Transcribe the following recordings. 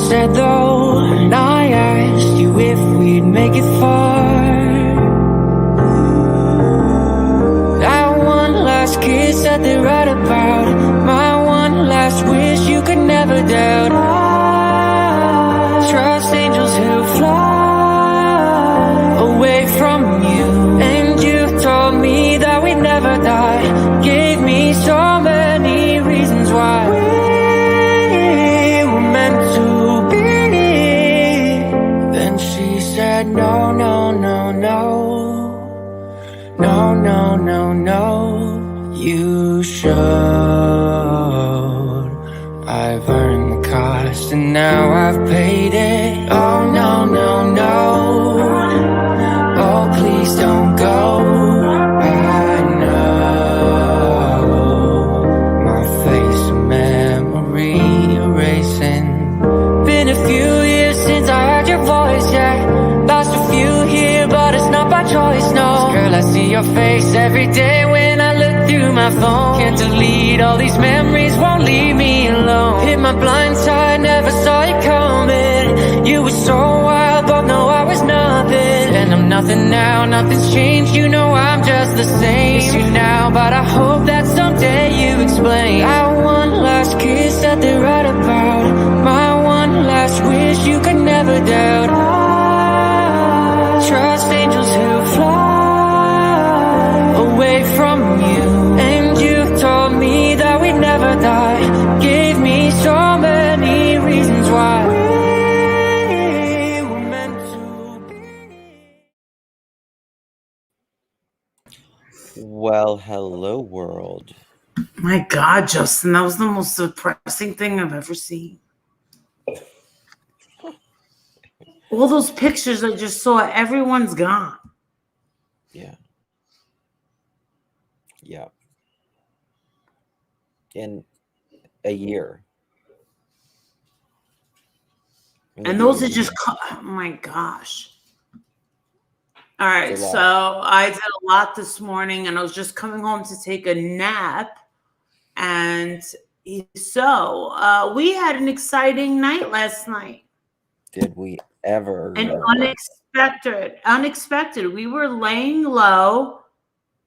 said though, and I asked you if we'd make it far. That one last kiss that they write about, my one last wish you could never doubt. I trust angels who fly away from you, and you told me that we'd never die. Gave me so many reasons why we were meant to be. Then she said no, no, no, no. No, no, no, no, you should. I've earned the cost and now I've paid it. Oh, no, no, no. Oh, please don't go. I know my face a memory erasing. Been a few years since I heard your voice, yeah. Lost a few here, but it's not by choice, no. Girl, I see your face every day when I look through my phone. Can't delete all these memories, won't leave me alone. Hit my blind side, never saw you coming. You were so wild, both know I was nothing. And I'm nothing now, nothing's changed. You know I'm just the same. Miss you now, but I hope that someday you explain. That one last kiss that they write about, my one last wish you could never doubt. Trust angels who fly away from you, and you told me that we'd never die. Gave me so many reasons why we were meant to be. Well, hello, world. My God, Justin, that was the most depressing thing I've ever seen. All those pictures I just saw, everyone's gone. Yeah. Yeah. In a year. And those are just, oh my gosh. All right, so I did a lot this morning, and I was just coming home to take a nap. And so we had an exciting night last night. Did we ever? And unexpected. We were laying low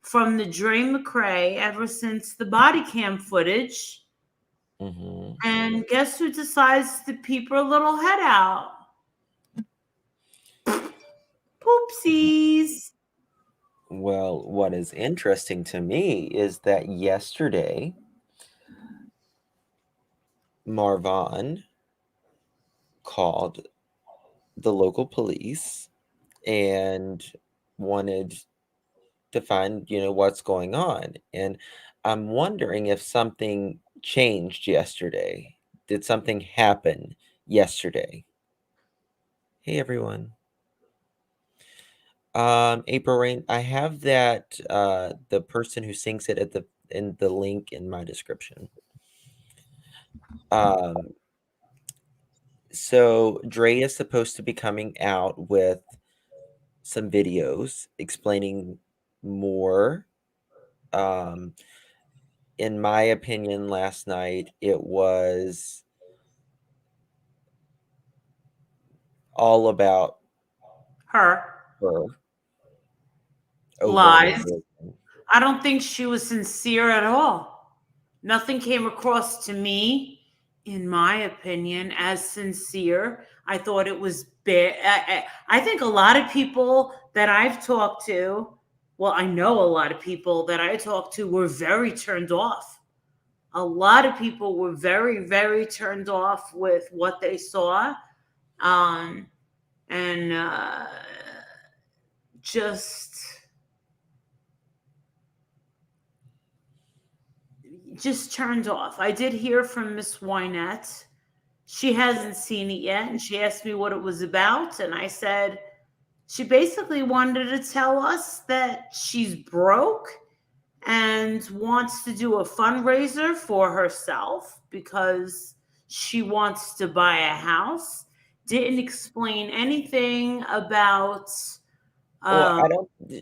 from the Dre McCray ever since the body cam footage. Mm-hmm. And guess who decides to peep her little head out? Poopsies. Well, what is interesting to me is that yesterday, Marvon called the local police and wanted to find, what's going on. And I'm wondering if something changed yesterday. Did something happen yesterday? Hey, everyone. April Rain, I have that the person who sings it in the link in my description. So Dre is supposed to be coming out with some videos explaining more. In my opinion, last night it was all about her. Lies. I don't think she was sincere at all. Nothing came across to me, in my opinion, as sincere. I thought it was bad. I think a lot of people that I've talked to, well, I know a lot of people that I talked to were very turned off. A lot of people were very, very turned off with what they saw. Just turned off. I did hear from Miss Wynette. She hasn't seen it yet, and she asked me what it was about, and I said she basically wanted to tell us that she's broke and wants to do a fundraiser for herself because she wants to buy a house. Didn't explain anything about.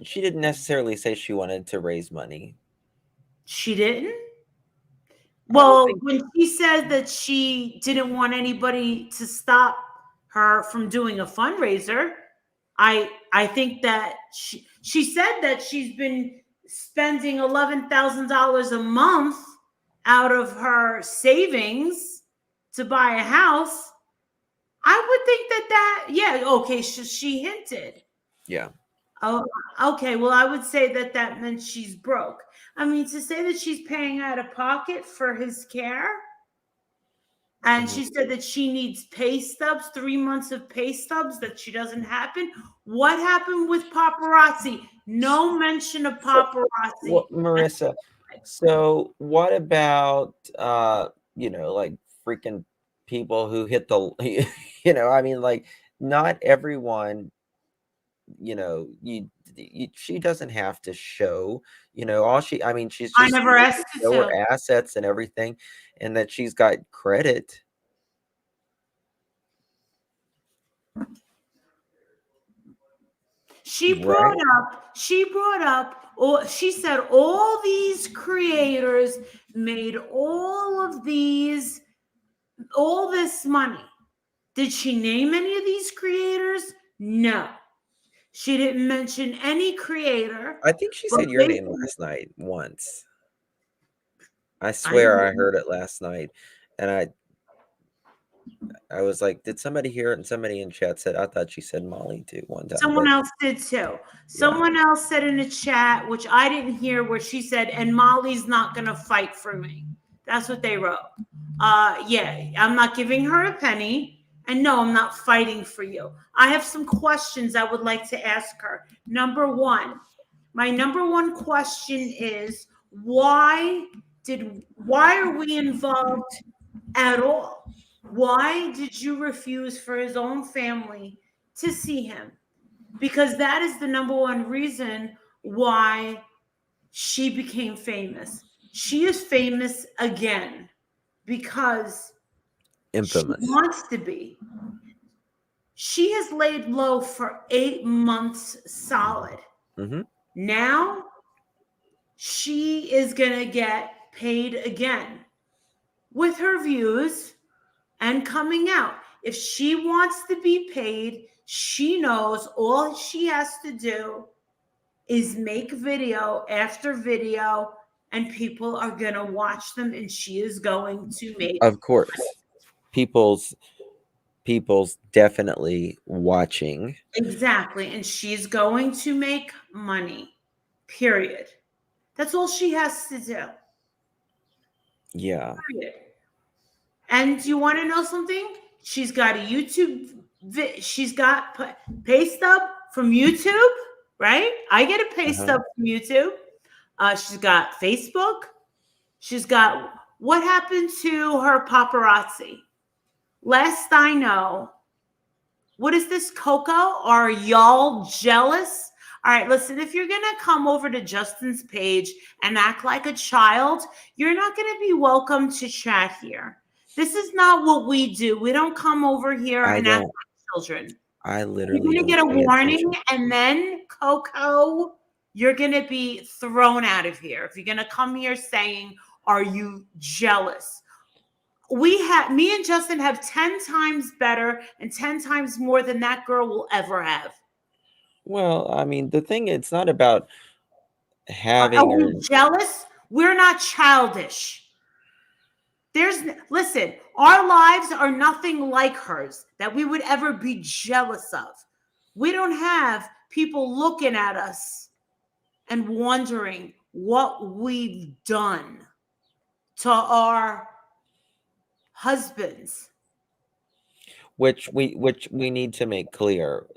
She didn't necessarily say she wanted to raise money. She didn't? Well, when she said that she didn't want anybody to stop her from doing a fundraiser, I think that she said that she's been spending $11,000 a month out of her savings to buy a house. I would think yeah, okay, she hinted. Yeah. Oh, okay. Well, I would say that meant she's broke. I mean, to say that she's paying out of pocket for his care, and she said that she needs pay stubs, 3 months of pay stubs, that she doesn't happen. What happened with paparazzi? No mention of paparazzi. Well, Marissa, so what about, like freaking people who hit the, I mean, like, not everyone, she doesn't have to show, I mean, she's I just never asked to show to. her assets and everything, and that she's got credit. She brought up, or she said all these creators made all this money. Did she name any of these creators? No. She didn't mention any creator. I think she said your name last night once. I swear I heard it last night, and I was like, did somebody hear it? And somebody in chat said, I thought she said Molly too one time. Someone else did too. Someone else said in the chat, which I didn't hear, where she said, and Molly's not going to fight for me. That's what they wrote. Yeah, I'm not giving her a penny. And no, I'm not fighting for you. I have some questions I would like to ask her. My number one question is, why are we involved at all? Why did you refuse for his own family to see him? Because that is the number one reason why she became famous. She is famous again because infamous. She wants to be. She has laid low for 8 months solid. Mm-hmm. Now she is going to get paid again with her views and coming out. If she wants to be paid, she knows all she has to do is make video after video, and people are going to watch them, and she is going to make. Of course. People's definitely watching. Exactly. And she's going to make money, period. That's all she has to do. Yeah. Period. And do you want to know something? She's got a YouTube, she's got pay stub from YouTube, right? I get a pay stub from YouTube. She's got Facebook. She's got, what happened to her paparazzi? Last I know, what is this, Coco? Are y'all jealous? All right, listen, if you're going to come over to Justin's page and act like a child, you're not going to be welcome to chat here. This is not what we do. We don't come over here and act like children. I literally You're going to get a warning, and then, Coco, you're going to be thrown out of here. If you're going to come here saying, are you jealous? Me and Justin have 10 times better and 10 times more than that girl will ever have. Well, I mean, the thing, it's not about having. Are we jealous? We're not childish. Listen, our lives are nothing like hers that we would ever be jealous of. We don't have people looking at us and wondering what we've done to our husbands. Which we need to make clear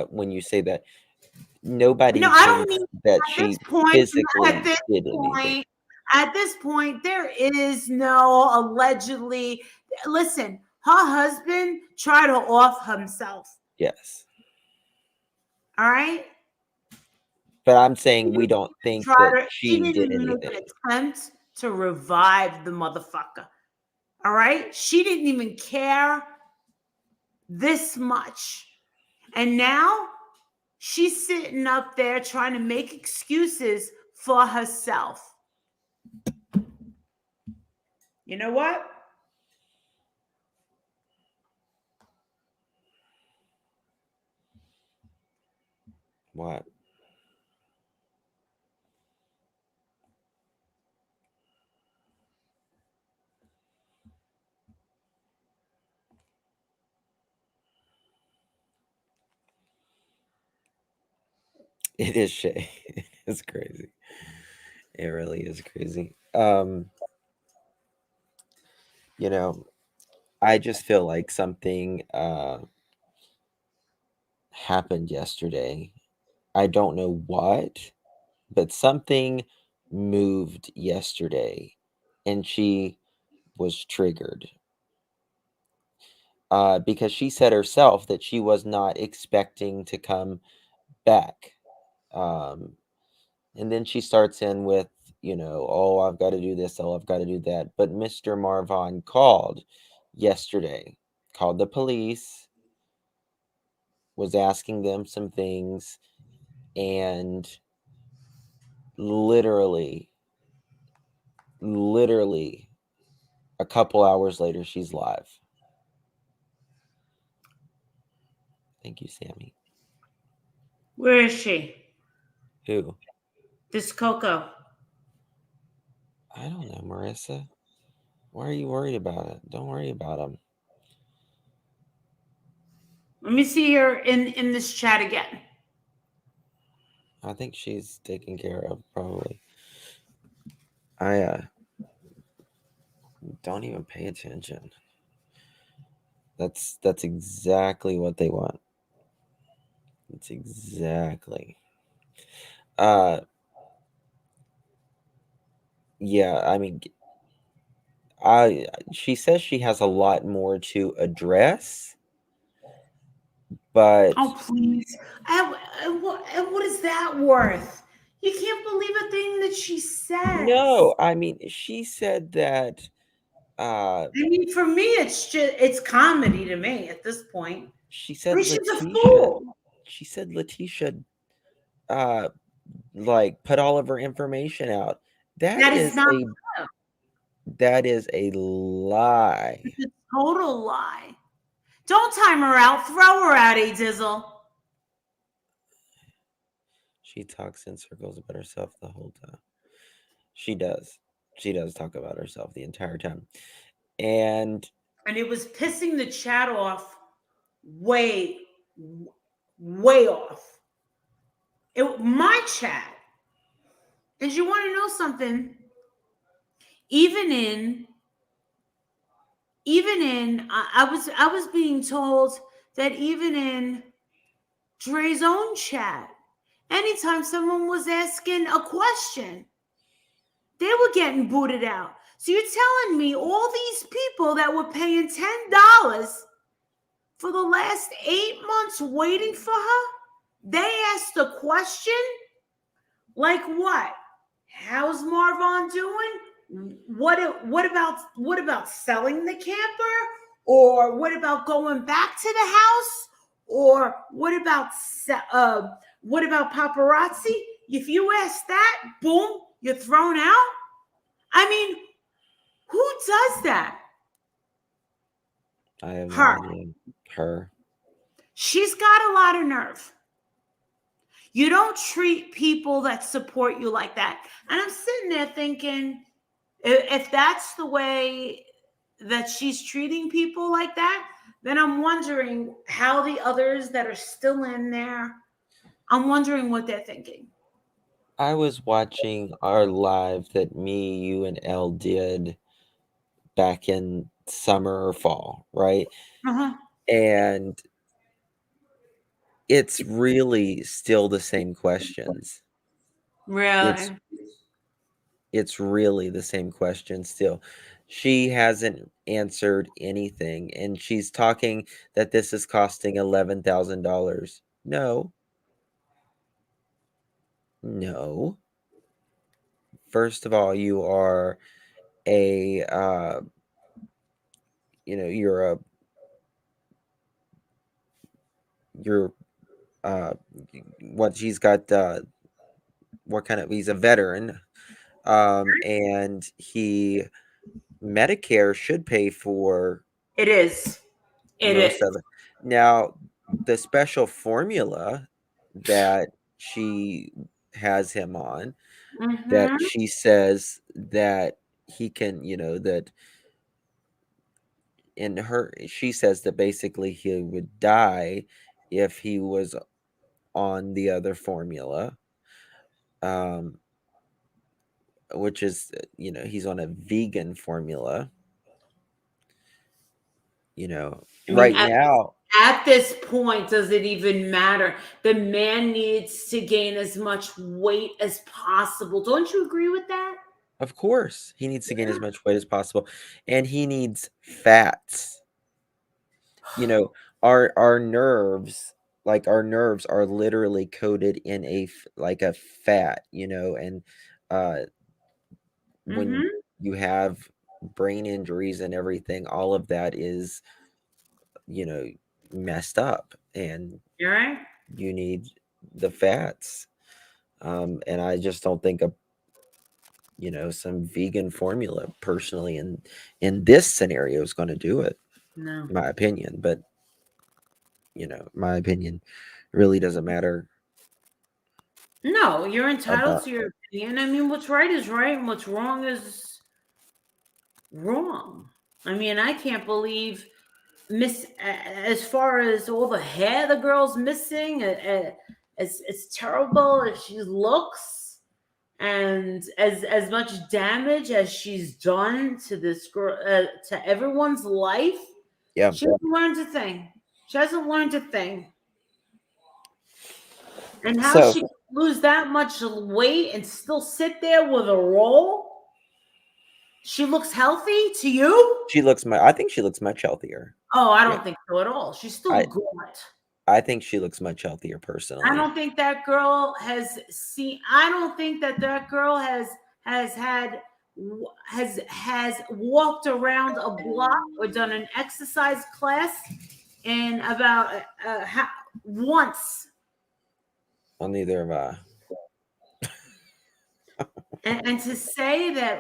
when you say that nobody. No, I don't mean that she physically did anything. At this point, there is no allegedly. Listen, her husband tried to off himself. Yes. All right. But I'm saying we don't think that she did anything. Make an attempt to revive the motherfucker. All right. She didn't even care this much. And now she's sitting up there trying to make excuses for herself. You know what? What? It is Shay. It's crazy. It really is crazy. You know, I just feel like something happened yesterday. I don't know what, but something moved yesterday and she was triggered. Because she said herself that she was not expecting to come back. Um, and then she starts in with, oh, I've got to do this, oh, I've got to do that. But Mr. Marvon called yesterday, called the police, was asking them some things, and literally a couple hours later, she's live. Thank you, Sammy. Where is she? Who? This Coco. I don't know, Marissa. Why are you worried about it? Don't worry about him. Let me see her in this chat again. I think she's taken care of, probably. I don't even pay attention. That's exactly what they want. It's exactly. Yeah, I mean, she says she has a lot more to address, but Oh, please. And what is that worth? You can't believe a thing that she says. no, I mean, she said that I mean, for me, it's comedy to me at this point. she I said mean, she's a Letitia fool. she said Letitia like put all of her information out. That is not true. That is a lie. It's a total lie. Don't time her out. Throw her out, A Dizzle. She talks in circles about herself the whole time. She does. She does talk about herself the entire time. And it was pissing the chat off way off. My chat. And you want to know something? Even in I was being told that even in Dre's own chat, anytime someone was asking a question, they were getting booted out. So you're telling me all these people that were paying $10 for the last 8 months waiting for her, they asked a question? Like what? How's Marvon doing? What about selling the camper? Or what about going back to the house? Or what about paparazzi? If you ask that, boom, you're thrown out. I mean, who does that? I have Her. no idea. Her. She's got a lot of nerve. You don't treat people that support you like that. And I'm sitting there thinking, if that's the way that she's treating people like that, then I'm wondering how the others that are still in there, I'm wondering what they're thinking. I was watching our live that me, you, and Elle did back in summer or fall, right? Uh-huh. And it's really still the same questions. Really? It's really the same question still. She hasn't answered anything, and she's talking that this is costing $11,000. No. No. First of all, you are a you're what she's got what kind of he's a veteran, and he Medicare should pay for It is. It most is. of it. Now, the special formula that she has him on, that Mm-hmm. she says that he can, that she says that basically he would die if he was on the other formula, um, which is, he's on a vegan formula, I mean, right now. at this point, does it even matter? The man needs to gain as much weight as possible. Don't you agree with that? Of course, he needs to gain as much weight as possible, and he needs fats. Our nerves, like our nerves, are literally coated in like a fat. And uh, when Mm-hmm. you have brain injuries and everything, all of that is you know messed up, and You're right. you need the fats. And I just don't think some vegan formula personally in this scenario is going to do it, No. in my opinion. But my opinion really doesn't matter No, you're entitled about. to your opinion. I mean, what's right is right and what's wrong is wrong. I mean, I can't believe as far as all the hair the girl's missing, as terrible as she looks, and as much damage as she's done to this girl, to everyone's life. Yeah. She hasn't learned a thing. She hasn't learned a thing. And how So she can lose that much weight and still sit there with a roll? She looks healthy to you? I think she looks much healthier. Oh, I Yeah. don't think so at all. She's still I gaunt. I think she looks much healthier I personally. don't think that girl has seen. I don't think that girl has had has walked around a block or done an exercise class in about once. Well, neither have I. And to say that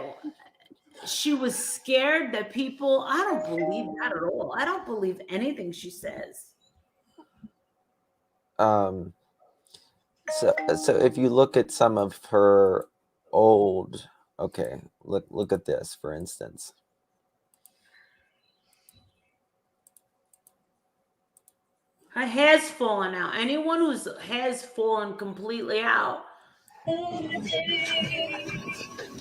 she was scared that people, I don't believe that at all. I don't believe anything she says. Um, so if you look at some of her old, okay, look at this, for instance. Her hair's fallen out. Anyone whose hair's fallen completely out.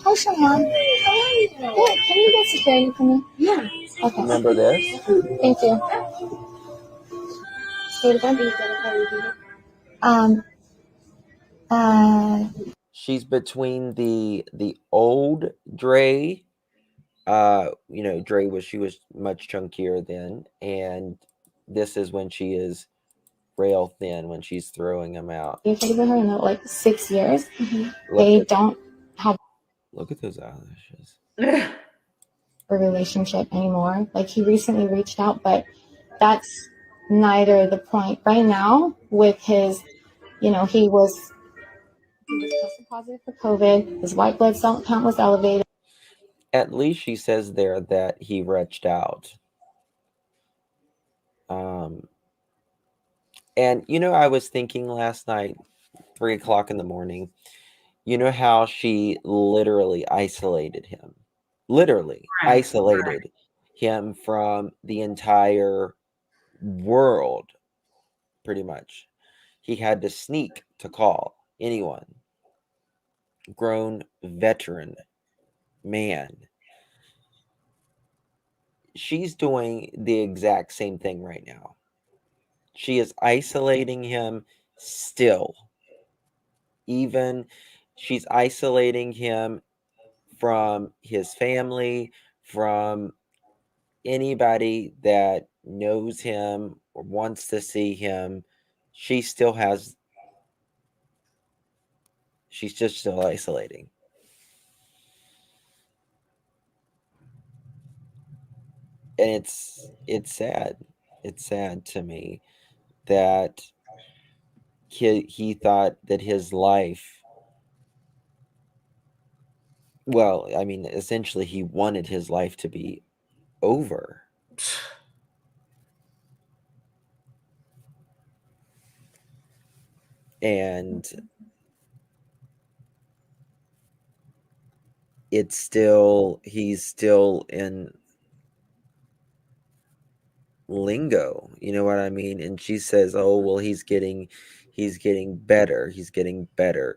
Oh, sure, Mom. Yeah, can you get security for me? Yeah. Okay. Remember this? Thank you. Say it again. Um. She's between the old Dre. Dre she was much chunkier then, and this is when she is rail thin when she's throwing them out. You've been with her in like 6 years. They don't have Look at those eyelashes. a relationship anymore. Like he recently reached out, but that's neither the point. Right now, with his, he was tested positive for COVID. His white blood cell count was elevated. At least she says there that he reached out. And I was thinking last night, 3:00 in the morning, how she literally isolated him. Literally Right. isolated him from the entire world, pretty much. He had to sneak to call anyone. Grown veteran man. She's doing the exact same thing right now. She is isolating him still. Even she's isolating him from his family, from anybody that knows him or wants to see him. She's just still isolating. And it's sad. It's sad to me that he thought that his life Well, I mean, essentially, he wanted his life to be over. And he's still in lingo, you know what I mean? And she says, "Oh, well, he's getting better. He's getting better."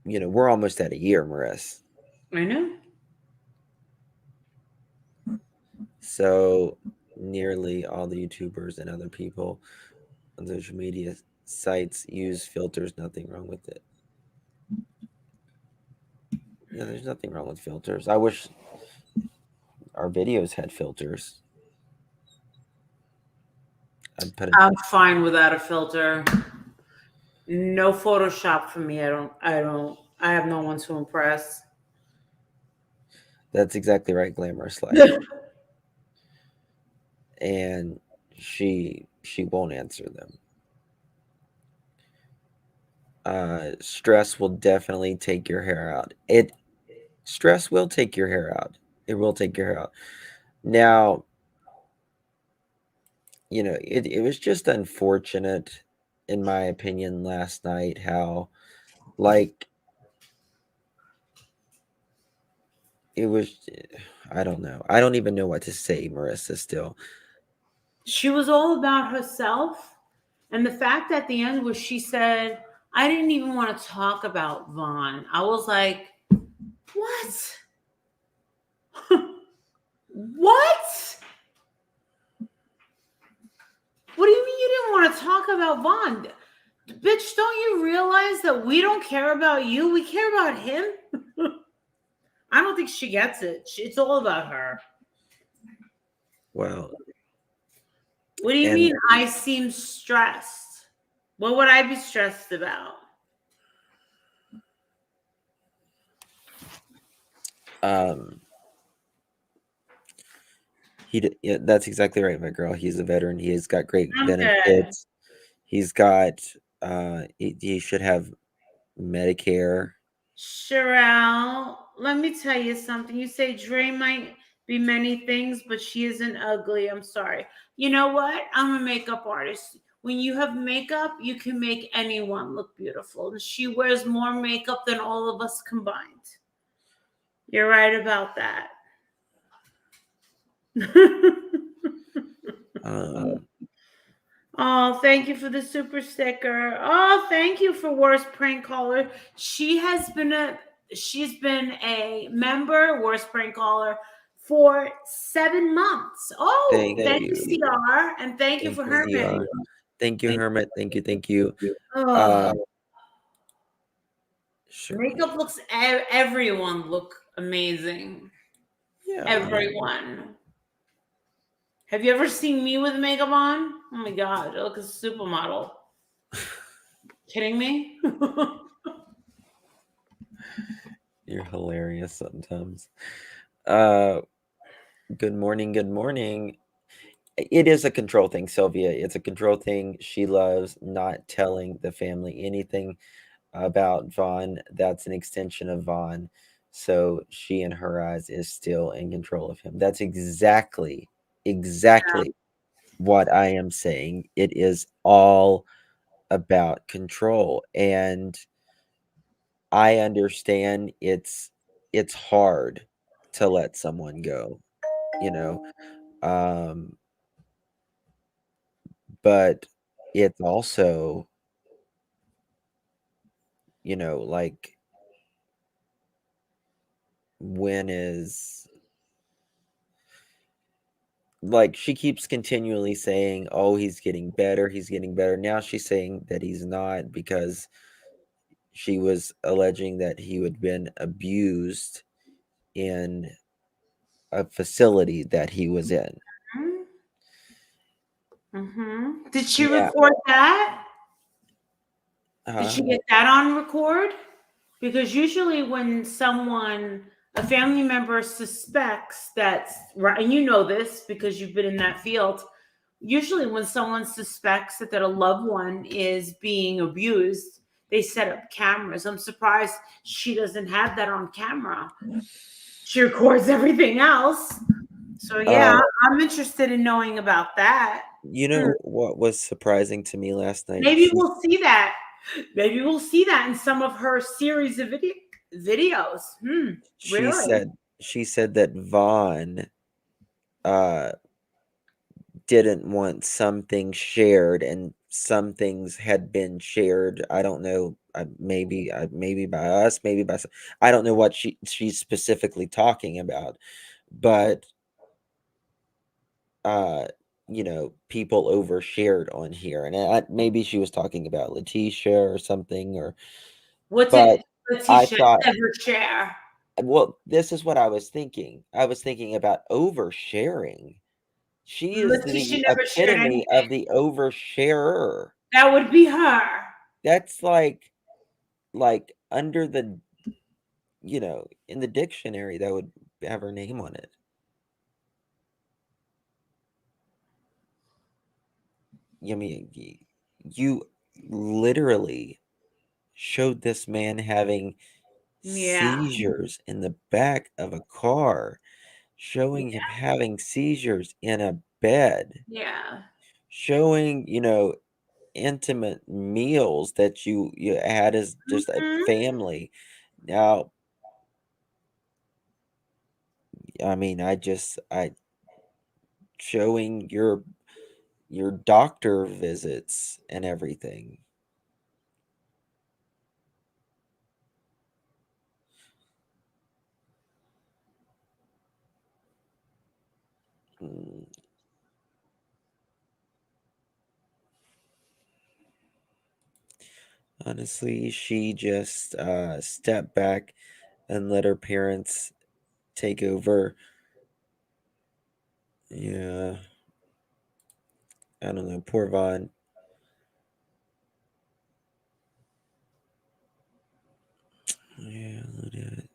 We're almost at a year, Maris. I know. So nearly all the YouTubers and other people on social media sites use filters. Nothing wrong with it. Yeah, there's nothing wrong with filters. I wish our videos had filters. I'm fine without a filter. No Photoshop for me. I have no one to impress. That's exactly right, Glamorous Life. And she won't answer them. Stress will definitely take your hair out. Stress will take your hair out. It will take your hair out. Now, it was just unfortunate, in my opinion, last night, how, like, it was, I don't know. I don't even know what to say, Marissa, still. She was all about herself. And the fact at the end where she said, I didn't even want to talk about Vaughn. I was like, what? What? What do you mean you didn't want to talk about Vaughn? Bitch, don't you realize that we don't care about you? We care about him. I don't think she gets it. It's all about her. Well, what do you mean I seem stressed? What would I be stressed about? That's exactly right, my girl. He's a veteran. He has got great benefits. He's got he should have Medicare. Sherelle, let me tell you something. You say Dre might be many things, but she isn't ugly. I'm sorry. You know what? I'm a makeup artist. When you have makeup, you can make anyone look beautiful. And she wears more makeup than all of us combined. You're right about that. Oh, thank you for the super sticker. Oh, thank you for worst prank caller. She's been a member, worst prank caller, for 7 months. Oh, thank you, CR, and thank you for Hermit. Thank you, Hermit. Thank you. Sure. Makeup looks, everyone look amazing. Yeah. Everyone. Have you ever seen me with makeup on? Oh my God, I look like a supermodel. Kidding me? You're hilarious sometimes. Good morning. It is a control thing, Sylvia. It's a control thing. She loves not telling the family anything about Vaughn. That's an extension of Vaughn. So she, in her eyes, is still in control of him. That's exactly what I am saying. It is all about control. And I understand it's hard to let someone go, but it's also, like, when is, like, she keeps continually saying, oh, he's getting better. Now she's saying that he's not, because she was alleging that he had been abused in a facility that he was in. Mm-hmm. Did she record that? Did she get that on record? Because usually when a family member suspects that's right, and you know this because you've been in that field, usually when someone suspects that a loved one is being abused, they set up cameras. I'm surprised she doesn't have that on camera. She records everything else. So yeah, I'm interested in knowing about that. You know what was surprising to me last night? Maybe we'll see that. Maybe we'll see that in some of her series of videos. Really? She said that Vaughn didn't want some things shared, and some things had been shared. I don't know, maybe by us, maybe by some, I don't know what she's specifically talking about, but you know, people overshared on here, and maybe she was talking about Letitia or something, or what but did I Letitia thought, ever share? well, this is what I was thinking. I was thinking about oversharing. She is Letitia the never shared epitome anything. of the oversharer. That would be her. That's like under the, you know, in the dictionary that would have her name on it. I mean, you literally showed this man having Yeah. seizures in the back of a car, showing him having seizures in a bed, Yeah. showing, you know, intimate meals that you had as just a family. Now, I mean, I showing your doctor visits and everything. Honestly, she just stepped back and let her parents take over. Yeah. I don't know, poor Vaughn. Yeah, look at it.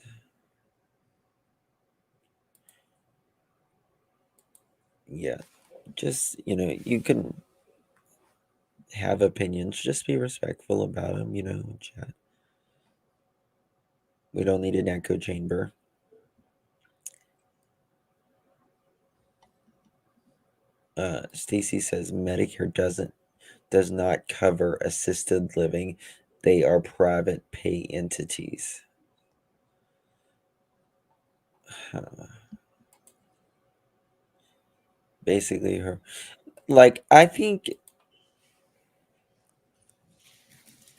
Yeah. Just, you know, you can have opinions, just be respectful about them, you know, chat. We don't need an echo chamber. Stacy says Medicare does not cover assisted living. They are private pay entities. Basically, her, like, I think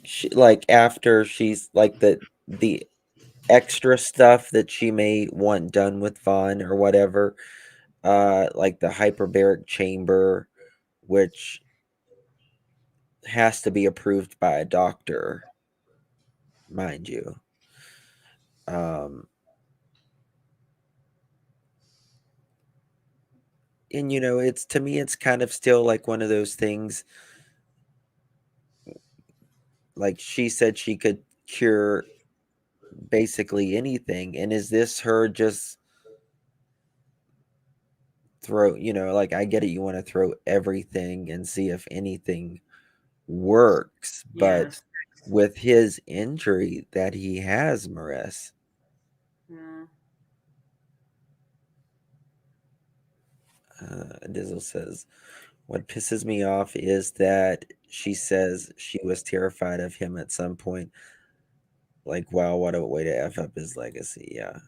she, like, after she's like the extra stuff that she may want done with Vaughn or whatever, like the hyperbaric chamber, which has to be approved by a doctor, mind you. And you know, it's, to me, it's kind of still like one of those things. Like, she said she could cure basically anything, and is this her just throw, you know, like, I get it, you want to throw everything and see if anything works, but Yes. with his injury that he has, Maris. Yeah. Dizzle says, what pisses me off is that she says she was terrified of him at some point. Like, wow, what a way to F up his legacy. Yeah.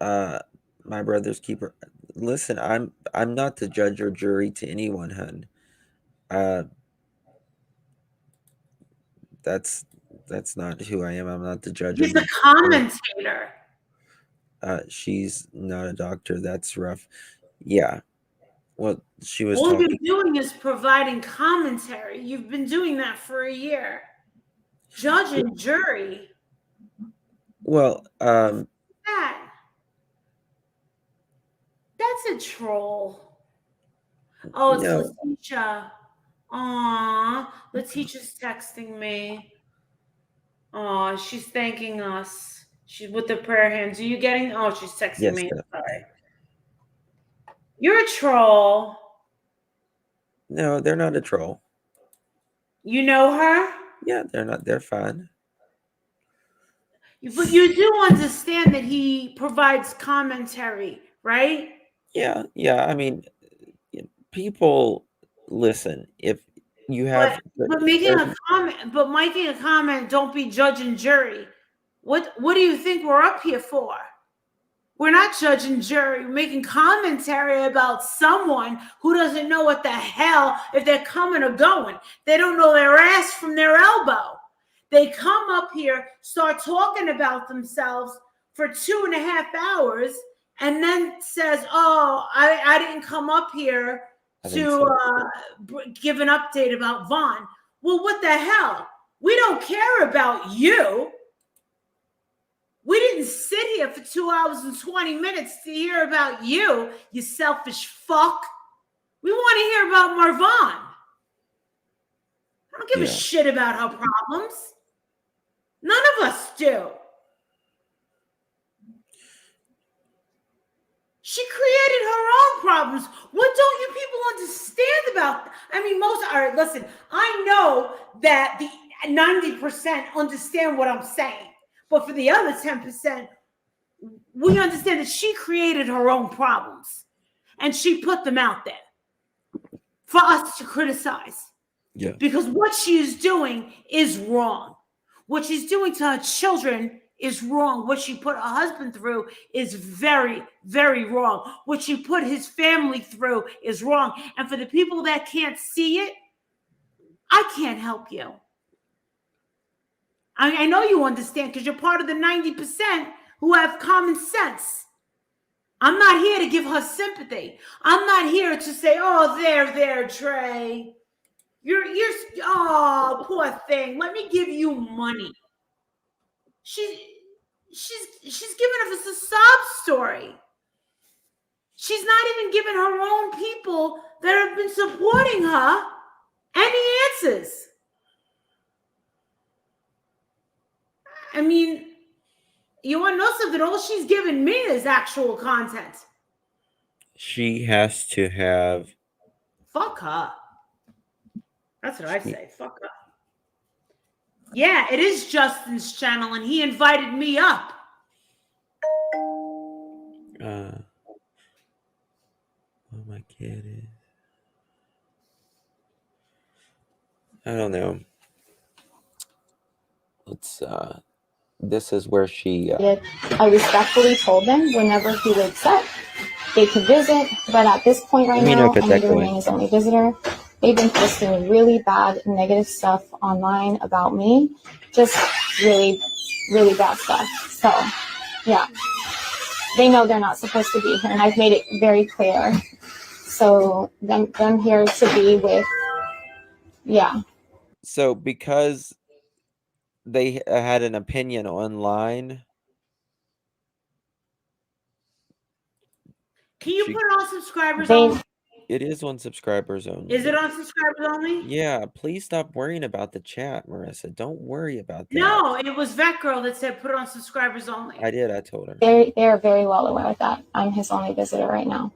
My brother's keeper. Listen, I'm not the judge or jury to anyone, hun. That's not who I am. I'm not the judge. He's a commentator. She's not a doctor. That's rough. Yeah. Well, she was All talking. you're doing is providing commentary. You've been doing that for a year. Judge and jury. Well, That. That's a troll. Oh, it's no. Letitia. Aw, Letitia's texting me. Aw, she's thanking us. She's with the prayer hands. Are you getting? Oh, she's texting Yes, me. definitely. Sorry. You're a troll. No, they're not a troll. You know her? Yeah, they're fine. But you do understand that he provides commentary, right? Yeah. I mean, people listen. If you have, But making a comment, don't be judge and jury. What do you think we're up here for? We're not judge and jury. We're making commentary about someone who doesn't know what the hell if they're coming or going. They don't know their ass from their elbow. They come up here, start talking about themselves for 2.5 hours, and then says, "Oh, I didn't come up here to give an update about Vaughn." Well, what the hell? We don't care about you. We didn't sit here for 2 hours and 20 minutes to hear about you, you selfish fuck. We want to hear about Marvon. I don't give a shit about her problems. None of us do. She created her own problems. What don't you people understand about? I mean, all right, listen, I know that the 90% understand what I'm saying. But for the other 10%, we understand that she created her own problems. And she put them out there for us to criticize. Yeah. Because what she is doing is wrong. What she's doing to her children is wrong. What she put her husband through is very, very wrong. What she put his family through is wrong. And for the people that can't see it, I can't help you. I know you understand because you're part of the 90% who have common sense. I'm not here to give her sympathy. I'm not here to say, "Oh, there, Trey. You're oh, poor thing. Let me give you money." She's giving us a sob story. She's not even giving her own people that have been supporting her any answers. I mean, you want to know something? All she's giving me is actual content. She has to have. Fuck her. That's what I say. Fuck her. Yeah, it is Justin's channel, and he invited me up. Oh, my kid is. I don't know. Let's. This is where she. I respectfully told them whenever he wakes up, they can visit. But at this point right now, I need to remain his only visitor. They've been posting really bad, negative stuff online about me. Just really, really bad stuff. So, yeah. They know they're not supposed to be here, and I've made it very clear. So, them here to be with, yeah. So, because they had an opinion online. Can you put it on subscribers only? It is on subscribers only. Is it on subscribers only? Yeah, please stop worrying about the chat, Marissa. Don't worry about that. No, it was Vet Girl that said put it on subscribers only. I did. I told her. They are very well aware of that. I'm his only visitor right now.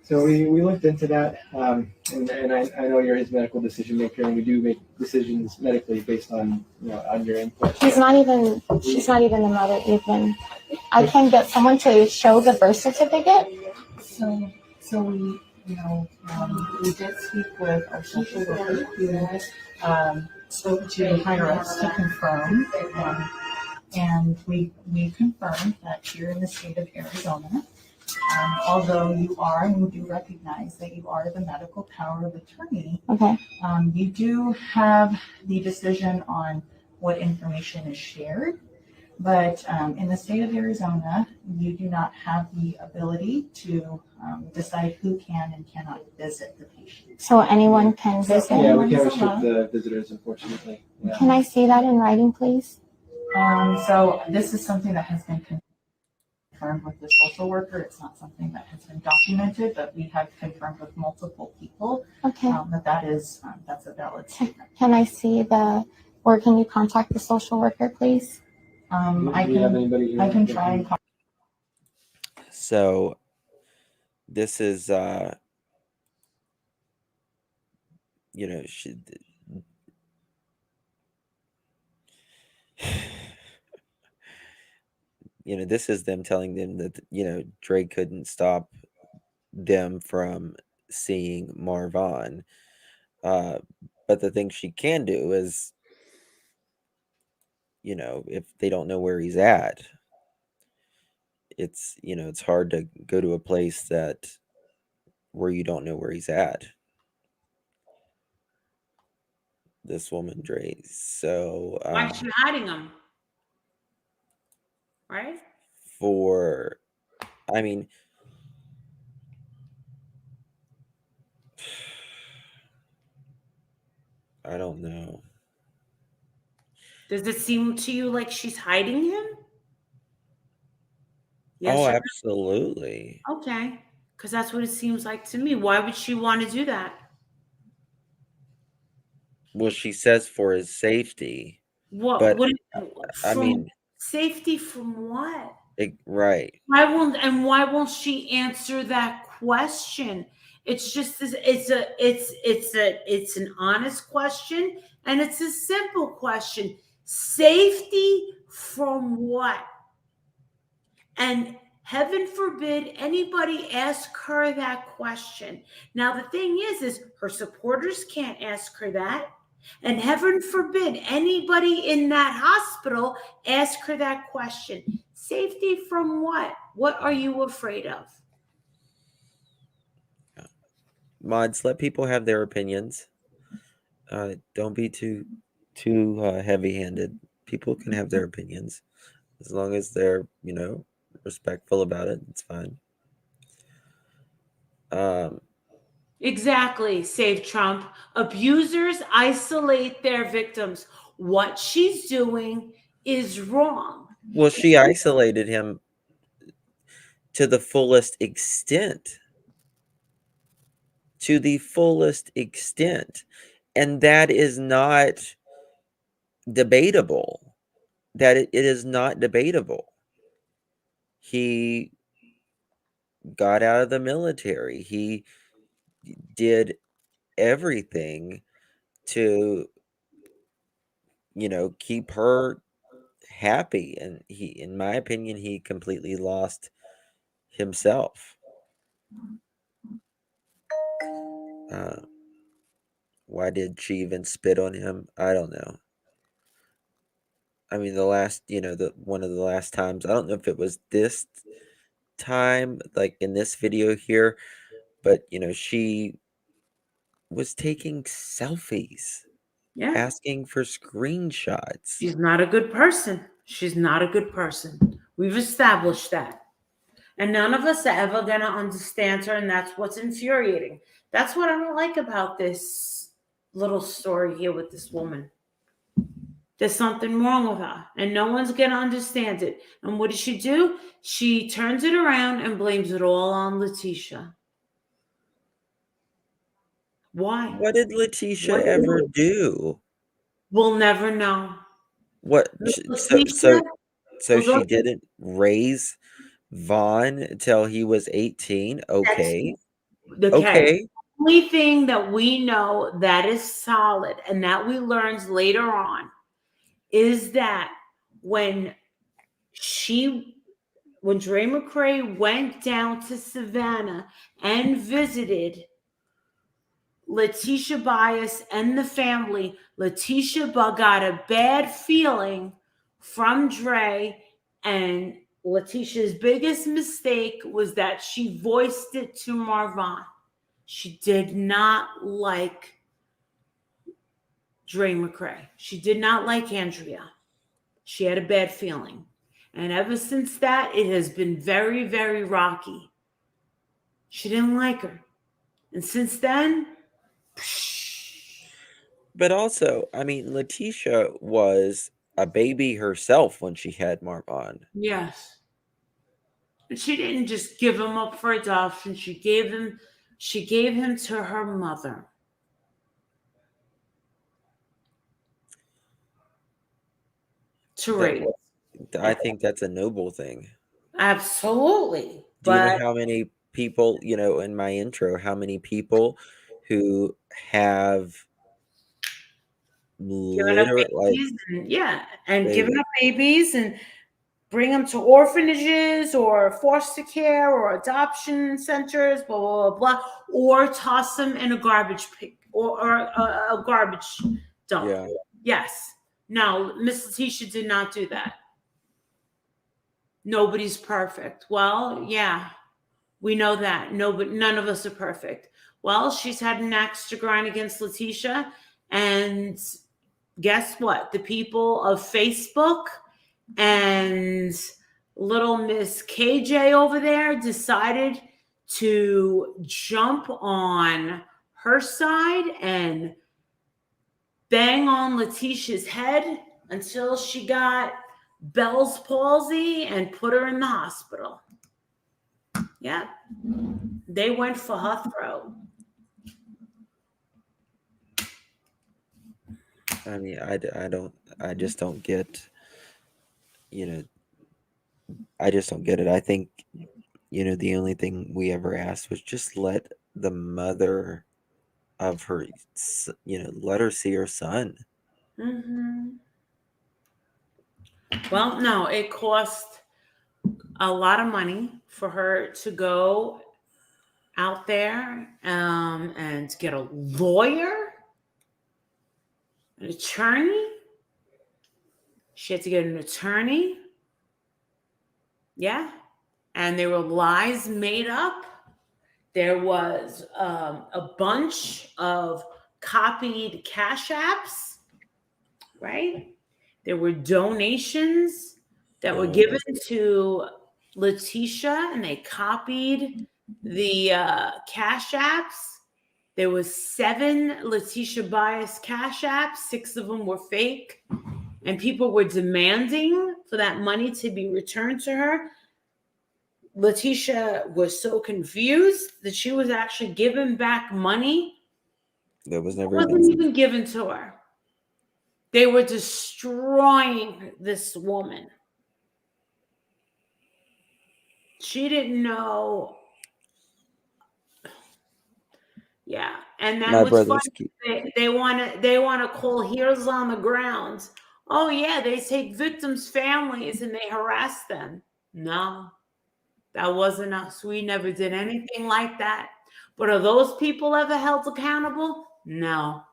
So we looked into that, and I know you're his medical decision maker, and we do make decisions medically based on on your input. She's not even the mother even. I can get someone to show the birth certificate. So we we did speak with our social worker who spoke to higher ups to confirm, and we confirmed that here in the state of Arizona, although you are, and we do recognize that you are the medical power of attorney, okay. You do have the decision on what information is shared. But in the state of Arizona, you do not have the ability to decide who can and cannot visit the patient. So anyone can visit? Yeah, we can't restrict the visitors, unfortunately. Yeah. Can I see that in writing, please? So this is something that has been confirmed with the social worker. It's not something that has been documented, but we have confirmed with multiple people that's a valid statement. Can I see or can you contact the social worker, please? I can try and contact. So this is This is them telling them that, Dre couldn't stop them from seeing Marvin. But the thing she can do is, if they don't know where he's at, it's hard to go to a place where you don't know where he's at. This woman, Dre. So, Why is she hiding him? Right? I mean, I don't know. Does it seem to you like she's hiding him? Yes Oh, or no? absolutely. Okay. Because that's what it seems like to me. Why would she want to do that? Well, she says for his safety, What but I from mean, safety from what? right. Why won't she answer that question? It's just it's an honest question, and it's a simple question. Safety from what? And heaven forbid anybody ask her that question. Now the thing is her supporters can't ask her that. And heaven forbid anybody in that hospital ask her that question. Safety from what? What are you afraid of? Mods, let people have their opinions. Don't be too heavy-handed. People can have their opinions as long as they're, respectful about it. It's fine. Exactly, save Trump. Abusers isolate their victims. What she's doing is wrong. Well, she isolated him to the fullest extent. To the fullest extent. And that is not debatable. It is not debatable. He got out of the military. He did everything to, keep her happy. And in my opinion, he completely lost himself. Why did she even spit on him? I don't know. I mean, the last, one of the last times, I don't know if it was this time, like in this video here, but, she was taking selfies, Yeah. asking for screenshots. She's not a good person. She's not a good person. We've established that. And none of us are ever going to understand her. And that's what's infuriating. That's what I don't like about this little story here with this woman. There's something wrong with her. And no one's going to understand it. And what does she do? She turns it around and blames it all on Letitia. Why? What did Letitia ever do? We'll never know. What? Letitia, So she didn't raise Vaughn until he was 18? Okay. Okay. The only thing that we know that is solid and that we learned later on is that when Dre McCray went down to Savannah and visited Letitia Bias and the family, Letitia got a bad feeling from Dre, and Letitia's biggest mistake was that she voiced it to Marvin. She did not like Dre McCray. She did not like Andrea. She had a bad feeling. And ever since that, it has been very, very rocky. She didn't like her. And since then, but also, I mean, Letitia was a baby herself when she had Marvin. yes. And she didn't just give him up for adoption. She gave him to her mother. To raise. I think that's a noble thing. Absolutely. Do you know how many people, in my intro, how many people who have giving up literally, like, babies and they, giving up babies and bring them to orphanages or foster care or adoption centers, blah, blah, blah, blah, or toss them in a garbage pit or a garbage dump. yeah. Yes. No, Miss Letitia did not do that. Nobody's perfect. Well, yeah, we know that. No, but none of us are perfect. Well, she's had an axe to grind against Letitia. And guess what? The people of Facebook and little Miss KJ over there decided to jump on her side and bang on Letitia's head until she got Bell's palsy and put her in the hospital. Yeah. They went for her throat. I mean, I just don't get, I just don't get it. I think, the only thing we ever asked was just let the mother of her, let her see her son. Mm-hmm. Well, no, it cost a lot of money for her to go out there and get a lawyer, an attorney. She had to get an attorney. Yeah. And there were lies made up. There was a bunch of copied cash apps, right? There were donations that were given to Letitia, and they copied the cash apps. There was 7 Letitia Bias cash apps. 6 of them were fake. And people were demanding for that money to be returned to her. Letitia was so confused that she was actually given back money. That was never Wasn't even given to her. They were destroying this woman. She didn't know. Yeah, and then My what's brothers funny, they want to call heroes on the ground. Oh yeah, they take victims' families and they harass them. No, that wasn't us. We never did anything like that. But are those people ever held accountable? No.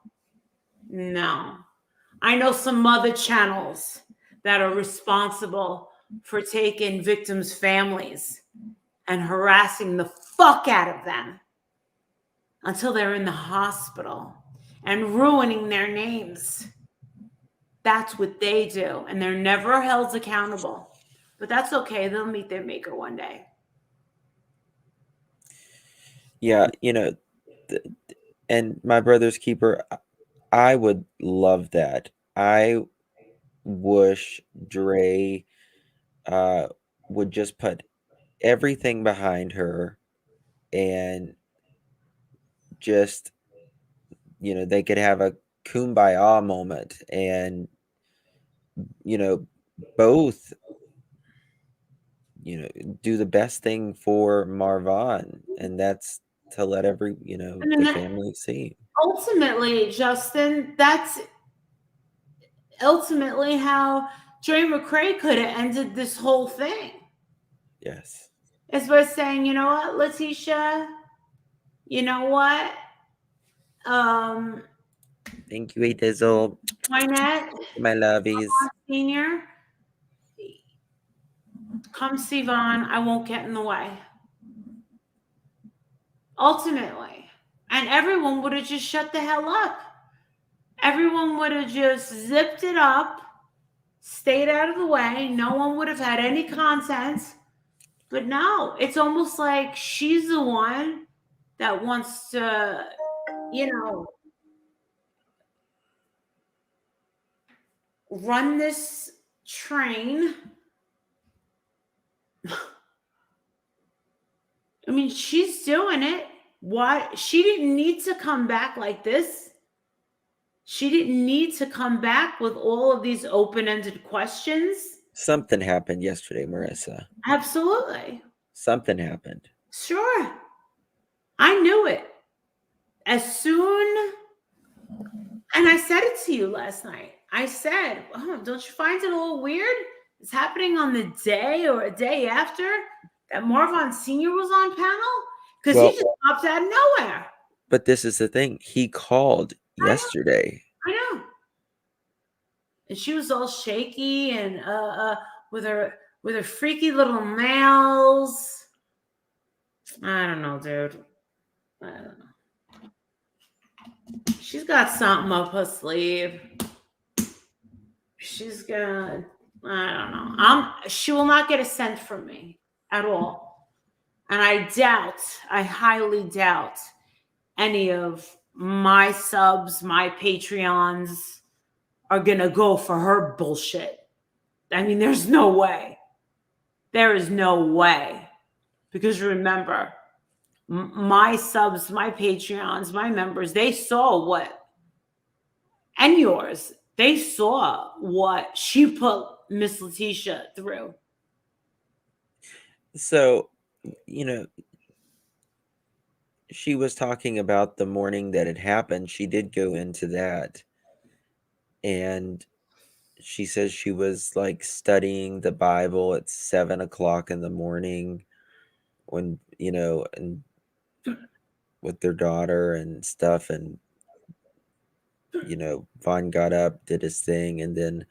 I know some other channels that are responsible for taking victims' families and harassing the fuck out of them until they're in the hospital and ruining their names. That's what they do. And they're never held accountable. But that's okay. They'll meet their maker one day. Yeah, and my brother's keeper, I would love that. I wish Dre would just put everything behind her and just, they could have a kumbaya moment and, both, do the best thing for Marvon, and that's to let the family see. Ultimately, Justin, that's ultimately how Dre McCray could have ended this whole thing. Yes. It's by saying, you know what, Letitia, you know what? Thank you, Dizzle. Wynette, My lovies. Senior, come see Vaughn. I won't get in the way. Ultimately. And everyone would have just shut the hell up. Everyone would have just zipped it up, stayed out of the way. No one would have had any content. But no, it's almost like she's the one that wants to, run this train. I mean, she's doing it. Why? She didn't need to come back like this. She didn't need to come back with all of these open-ended questions. Something happened yesterday, Marissa. Absolutely. Something happened. Sure. I knew it. As soon And I said it to you last night. I said, oh, don't you find it a little weird? It's happening on the day or a day after that Marvin Sr. was on panel? Because he Well, just popped out of nowhere. but this is the thing. He called yesterday. I know. And she was all shaky and with her freaky little nails. I don't know, dude. I don't know. She's got something up her sleeve. She's got, I don't know. She will not get a cent from me at all. And I highly doubt any of my subs, my Patreons are going to go for her bullshit. I mean, there's no way. There is no way. Because remember, my subs, my Patreons, my members, they saw what, and yours, they saw what she put Miss Letitia through. So, she was talking about the morning that it happened. She did go into that. And she says she was like studying the Bible at 7:00 in the morning when, and with their daughter and stuff. And, Vaughn got up, did his thing, and then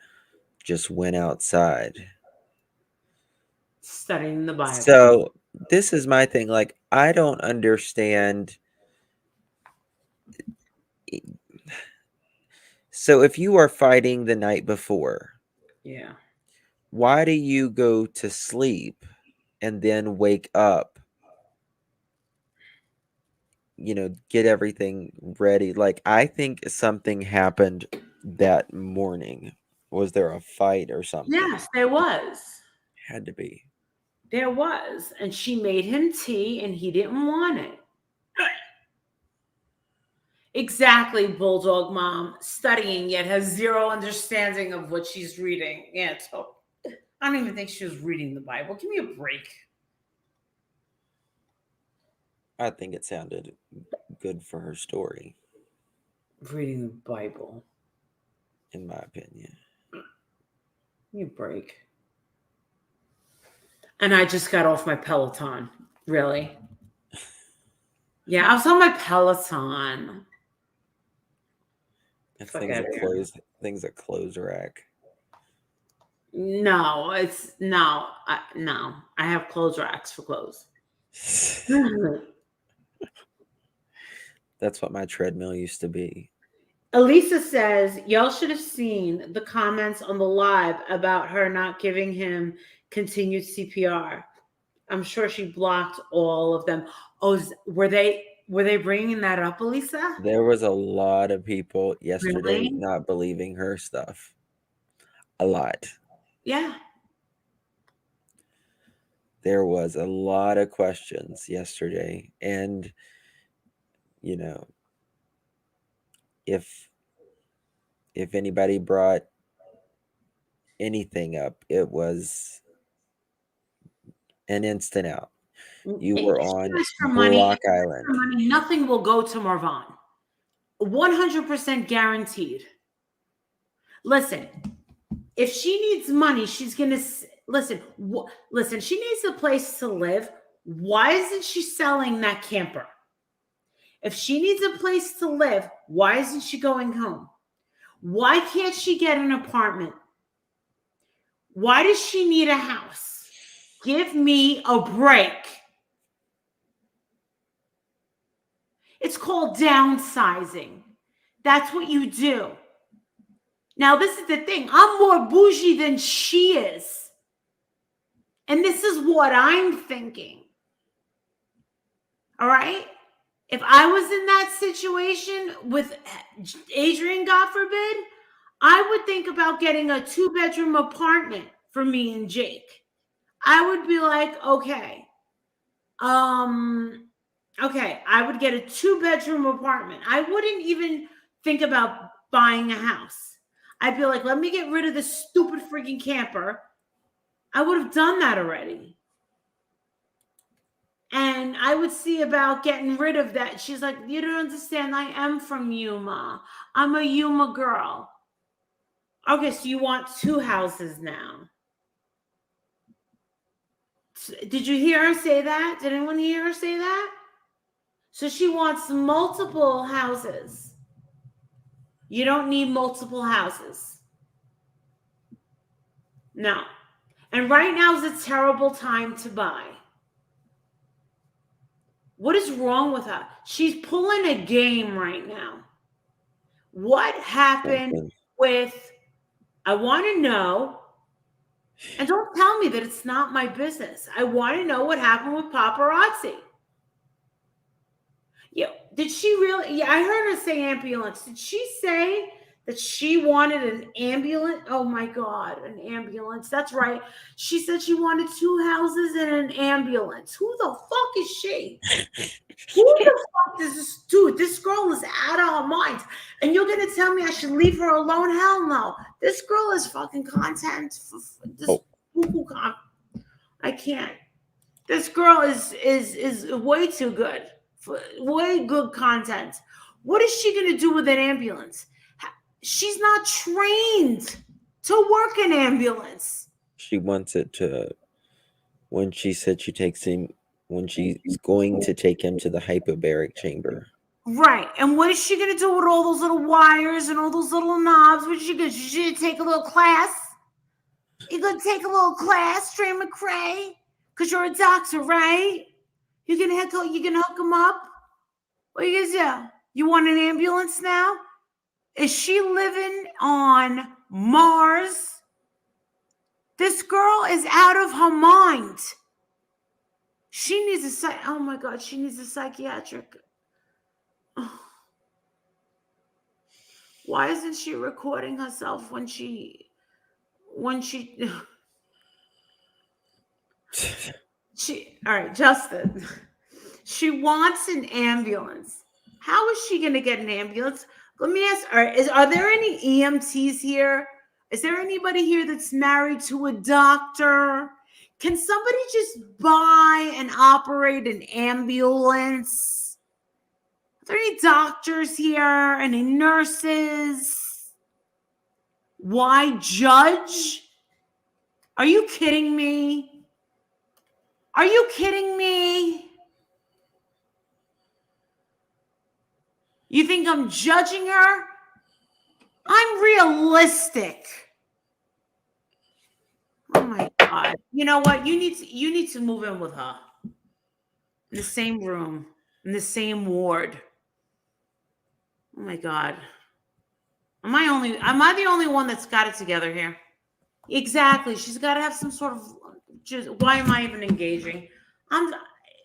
just went outside. Studying the Bible. So this is my thing. Like, I don't understand. So if you are fighting the night before, Yeah. why do you go to sleep and then wake up, get everything ready? Like, I think something happened that morning. Was there a fight or something? Yes, there was. Had to be. There was. And she made him tea and he didn't want it. Exactly, Bulldog Mom. Studying yet has zero understanding of what she's reading. Yeah, so I don't even think she was reading the Bible. Give me a break. I think it sounded good for her story. Reading the Bible. In my opinion. Give me a break. And I just got off my Peloton. Really? Yeah, I was on my Peloton. Things that clothes rack. No, no. I have clothes racks for clothes. That's what my treadmill used to be. Elisa says, y'all should have seen the comments on the live about her not giving him continued CPR. I'm sure she blocked all of them. Oh, were they bringing that up, Elisa? There was a lot of people yesterday Really? not believing her stuff. A lot. Yeah. There was a lot of questions yesterday. And, if anybody brought anything up, it was an instant out. You were on Block Island. Money, nothing will go to Marvin. 100% guaranteed. Listen, if she needs money, she's going to listen, she needs a place to live. Why isn't she selling that camper? If she needs a place to live, why isn't she going home? Why can't she get an apartment? Why does she need a house? Give me a break. It's called downsizing. That's what you do. Now, this is the thing. I'm more bougie than she is. And this is what I'm thinking. All right? If I was in that situation with Adrian, God forbid, I would think about getting a 2-bedroom apartment for me and Jake. I would be like, okay, I would get a 2-bedroom apartment. I wouldn't even think about buying a house. I'd be like, let me get rid of this stupid freaking camper. I would have done that already. And I would see about getting rid of that. She's like, you don't understand. I am from Yuma. I'm a Yuma girl. Okay, so you want 2 houses now. Did you hear her say that? Did anyone hear her say that? So she wants multiple houses. You don't need multiple houses. No. And right now is a terrible time to buy. What is wrong with her? She's pulling a game right now. What happened with, I want to know, and don't tell me that it's not my business. I want to know what happened with paparazzi. Yeah, did she really? Yeah, I heard her say ambulance. Did she say that she wanted an ambulance? Oh my God, an ambulance. That's right. She said she wanted 2 houses and an ambulance. Who the fuck is she? Who the fuck is this dude? This girl is out of her mind. And you're going to tell me I should leave her alone? Hell no. This girl is fucking content. I can't. This girl is way too good. Way good content. What is she going to do with an ambulance? She's not trained to work an ambulance. She wants it to, when she said she takes him, when she's going to take him to the hyperbaric chamber. Right. And what is she going to do with all those little wires and all those little knobs? What is she going to do? She's going to take a little class? You're going to take a little class, Trey McCray? Because you're a doctor, right? You're going to hook him up? What are you going to do? You want an ambulance now? Is she living on Mars? This girl is out of her mind. She needs oh my God, she needs a psychiatric. Oh. Why isn't she recording herself when she all right, Justin. She wants an ambulance. How is she going to get an ambulance? Let me ask, are there any EMTs here? Is there anybody here that's married to a doctor? Can somebody just buy and operate an ambulance? Are there any doctors here? Any nurses? Why judge? Are you kidding me? Are you kidding me? You think I'm judging her? I'm realistic. Oh my God. You know what? You need to move in with her. In the same room, in the same ward. Oh my God. Am I the only one that's got it together here? Exactly. She's got to have some sort of why am I even engaging?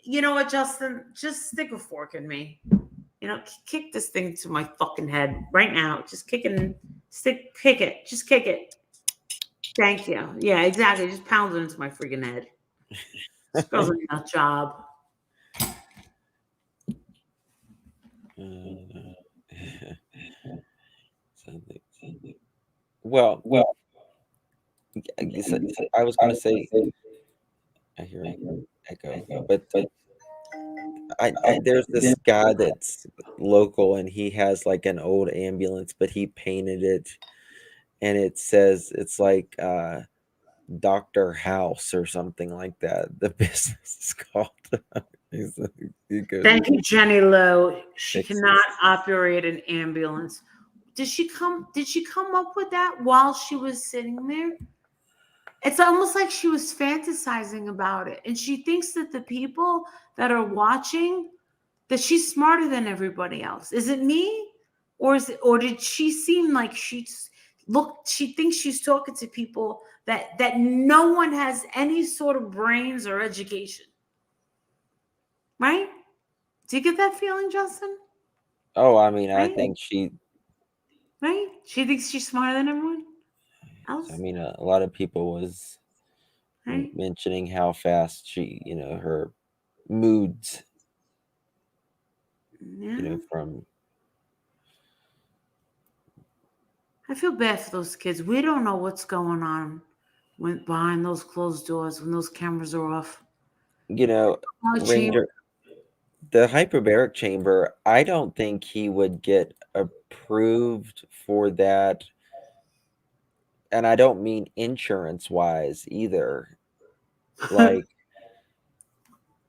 You know what, Justin? Just stick a fork in me. You know, kick this thing to my fucking head right now. Just kick it. Just kick it. Thank you. Yeah, exactly. Just pound it into my freaking head. This girl's a nut job. Well, I was going to say, I hear an echo, but there's this guy that's local and he has like an old ambulance, but he painted it and it says it's like Dr. House or something like that. The business is called. Thank you, Jenny Lowe. She cannot operate an ambulance. Did she come up with that while she was sitting there? It's almost like she was fantasizing about it. And she thinks that the people that are watching, that she's smarter than everybody else. Is it me? Or did she seem like she thinks she's talking to people that no one has any sort of brains or education? Right? Do you get that feeling, Justin? Oh, I mean, right? I think right? She thinks she's smarter than everyone else. I mean, a lot of people was mentioning how fast she, her moods, from. I feel bad for those kids. We don't know what's going on behind those closed doors when those cameras are off. Ranger, the hyperbaric chamber, I don't think he would get approved for that. And I don't mean insurance wise either. Like,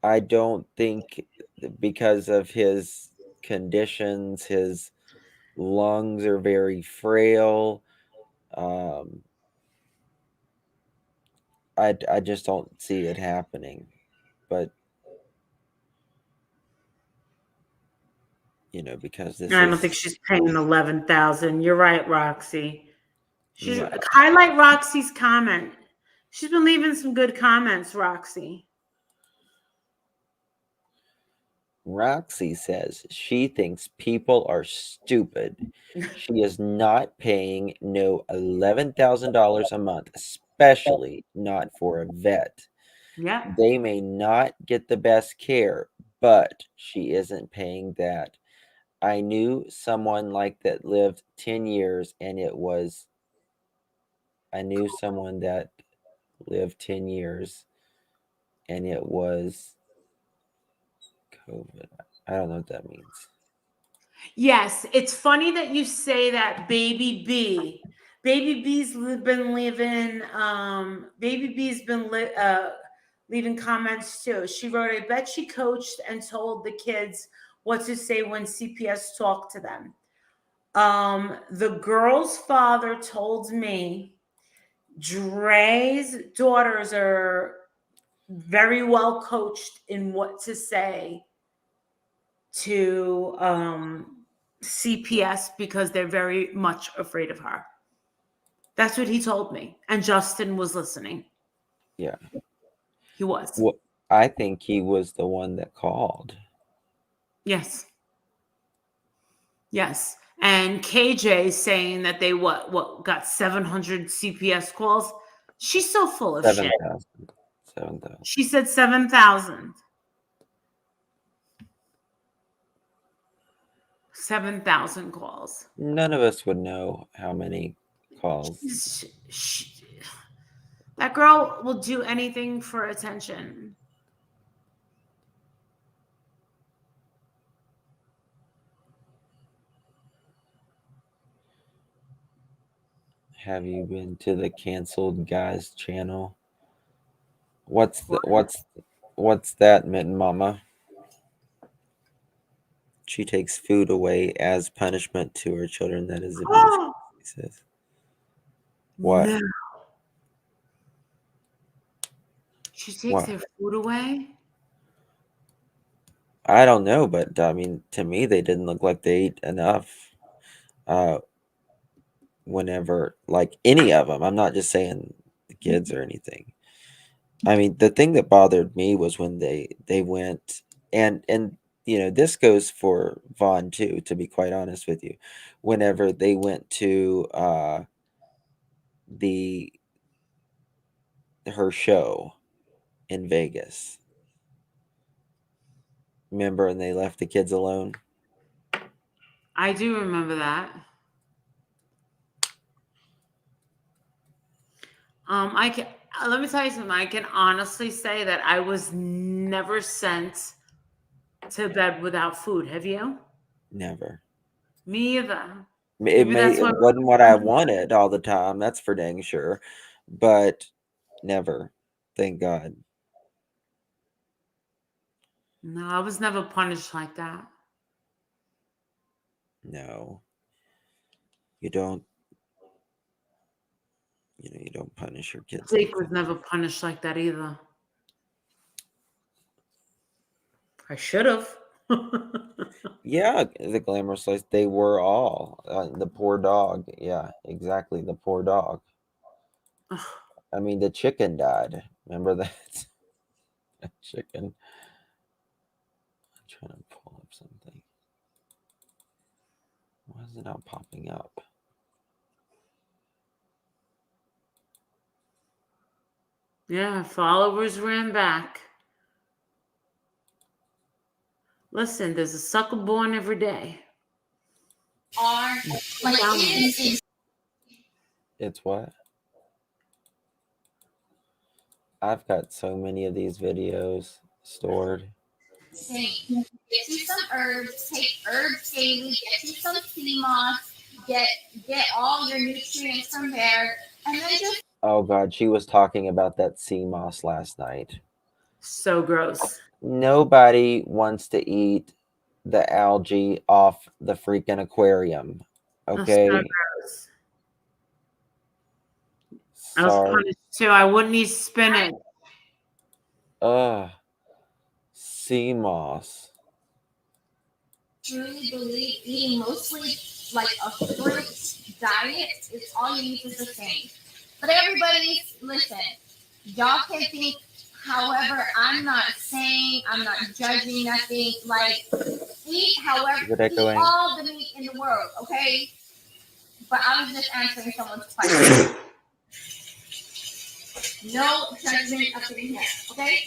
I don't think because of his conditions, his lungs are very frail. I just don't see it happening. But because this I don't think is she's paying 11,000. You're right, Roxy. She's no. highlight Roxy's comment. She's been leaving some good comments, Roxy. Roxy says she thinks people are stupid. She is not paying no $11,000 a month, especially not for a vet. Yeah. They may not get the best care, but she isn't paying that. I knew someone like that lived 10 years and I knew someone that lived 10 years and it was COVID. I don't know what that means. Yes, it's funny that you say that, Baby B. Baby B's been leaving. Baby B's been leaving comments too. She wrote, "I bet she coached and told the kids what to say when CPS talked to them." The girl's father told me Dre's daughters are very well coached in what to say to CPS because they're very much afraid of her. That's what he told me. And Justin was listening. Yeah. He was. Well, I think he was the one that called. Yes. Yes. And KJ saying that they got 700 CPS calls. She's so full of shit. 7,000. She said 7,000. 7,000 calls. None of us would know how many calls. That girl will do anything for attention. Have you been to the Canceled Guys channel? What's that, Mitten Mama? She takes food away as punishment to her children that is abused. He says. What? No. She takes their food away? I don't know, but I mean, to me, they didn't look like they ate enough. Whenever, like any of them, I'm not just saying the kids or anything. I mean, the thing that bothered me was when they went and this goes for Vaughn too, to be quite honest with you. Whenever they went to her show in Vegas. Remember, and they left the kids alone? I do remember that. Let me tell you something. I can honestly say that I was never sent to bed without food. Have you? Never. Me either. It wasn't what I wanted all the time. That's for dang sure. But never. Thank God. No, I was never punished like that. No. You don't. You don't punish your kids. Jake was never punished like that either. I should have. Yeah, the Glamorous Life. They were all the poor dog. Yeah, exactly. The poor dog. I mean, the chicken died. Remember that? That chicken. I'm trying to pull up something. Why is it not popping up? Yeah, followers ran back. Listen, there's a sucker born every day. It's what? I've got so many of these videos stored. same. Get you some herbs, take herbs daily, get you some sea moss, get all your nutrients from there, and then just Oh God, she was talking about that sea moss last night. So gross. Nobody wants to eat the algae off the freaking aquarium. Okay. So gross. I was Sorry. punished too. I wouldn't eat spinach. Ugh. Sea moss. truly believe eating mostly like a fruit diet is all you need is the same. But everybody, listen, y'all can think however. I'm not saying, I'm not judging nothing. Like, eat however, eat all the meat in the world, okay? But I was just answering someone's question. No judgment up in here, okay?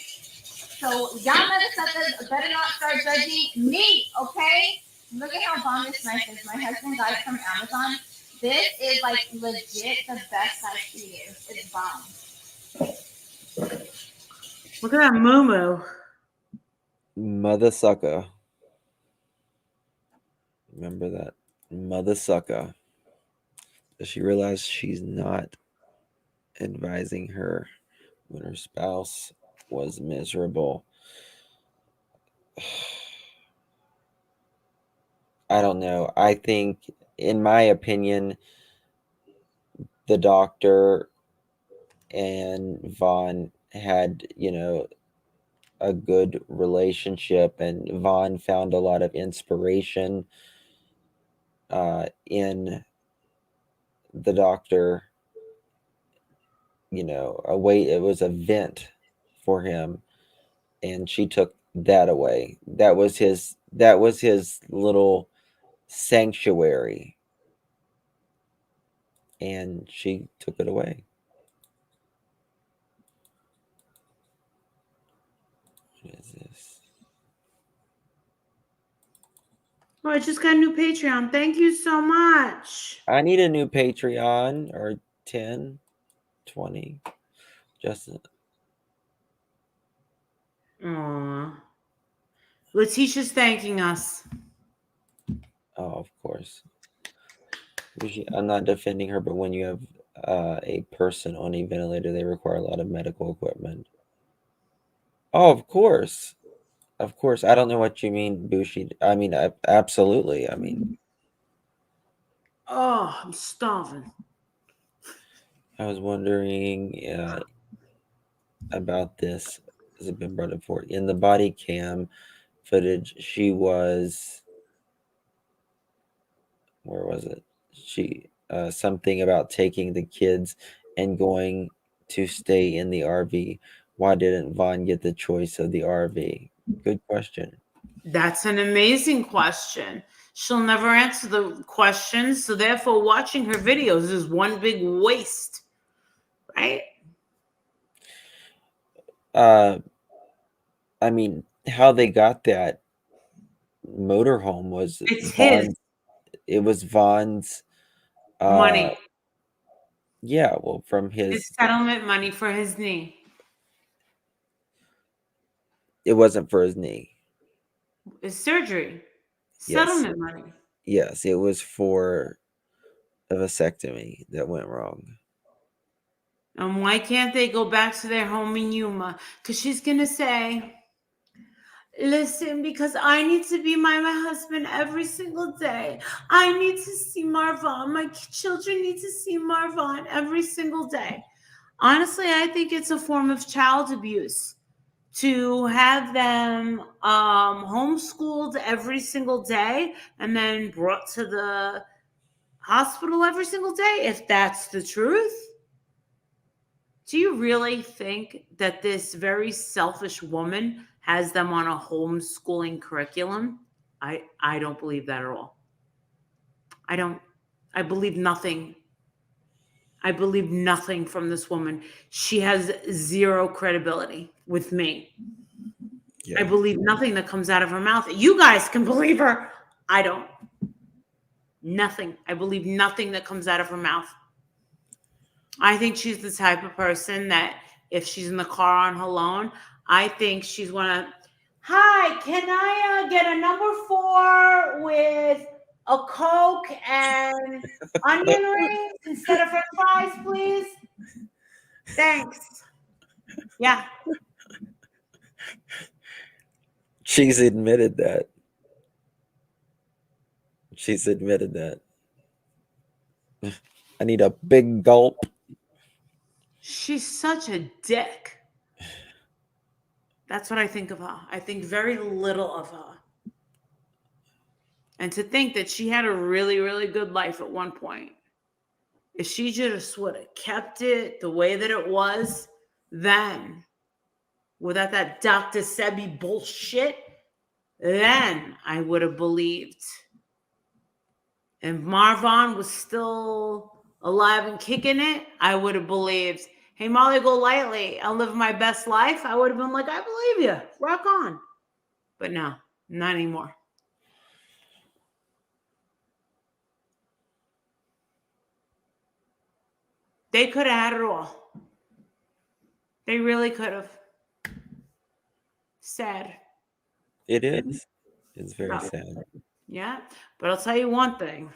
So y'all better not start judging me, okay? Look at how bomb this knife is. My husband got it from Amazon. This is like legit the best knife he is. It's bomb. Look at that moo-moo. Mother sucker. Remember that. Mother sucker. Does she realize she's not advising her when her spouse was miserable? I don't know. I think, in my opinion, the doctor and Vaughn had, a good relationship, and Vaughn found a lot of inspiration in the doctor. It was a vent for him, and she took that away. That was his little sanctuary, and she took it away. What is this? Oh, I just got a new Patreon. Thank you so much. I need a new Patreon, or 10, 20. Justin. Aww. Letitia's thanking us. Oh, of course. I'm not defending her, but when you have a person on a ventilator, they require a lot of medical equipment. Oh, of course. Of course. I don't know what you mean, Bushi. I mean, absolutely. I mean, oh, I'm starving. I was wondering about this. Has it been brought up for? In the body cam footage, she was. Where was it? Something about taking the kids and going to stay in the RV. Why didn't Vaughn get the choice of the RV? Good question. That's an amazing question. She'll never answer the questions, so therefore watching her videos is one big waste, right? I mean, how they got that motorhome was It's Vaughn. his It was Vaughn's money. Yeah, well, from his settlement money for his knee. It wasn't for his knee. His surgery. Yes. Settlement money. Yes, it was for a vasectomy that went wrong. And why can't they go back to their home in Yuma? Because she's going to say, listen, because I need to be my husband every single day. I need to see Marvin. My children need to see Marvin every single day. Honestly, I think it's a form of child abuse to have them homeschooled every single day and then brought to the hospital every single day, if that's the truth. Do you really think that this very selfish woman has them on a homeschooling curriculum? I don't believe that at all. I don't. I believe nothing. I believe nothing from this woman. She has zero credibility with me. Yeah. I believe nothing that comes out of her mouth. You guys can believe her. I don't. Nothing. I believe nothing that comes out of her mouth. I think she's the type of person that if she's in the car on her own, I think she's going to, Hi, can I get a number 4 with a Coke and onion rings instead of French fries, please? Thanks. Yeah. She's admitted that. She's admitted that. I need a big gulp. She's such a dick. That's what I think of her. I think very little of her. And to think that she had a really, really good life at one point. If she just would have kept it the way that it was then, without that Dr. Sebi bullshit, then I would have believed. And Marvin was still alive and kicking it, I would have believed. Hey, Molly, go lightly. I'll live my best life. I would have been like, I believe you. Rock on. But no, not anymore. They could have had it all. They really could have. Sad. It is. It's very sad. Yeah. But I'll tell you one thing.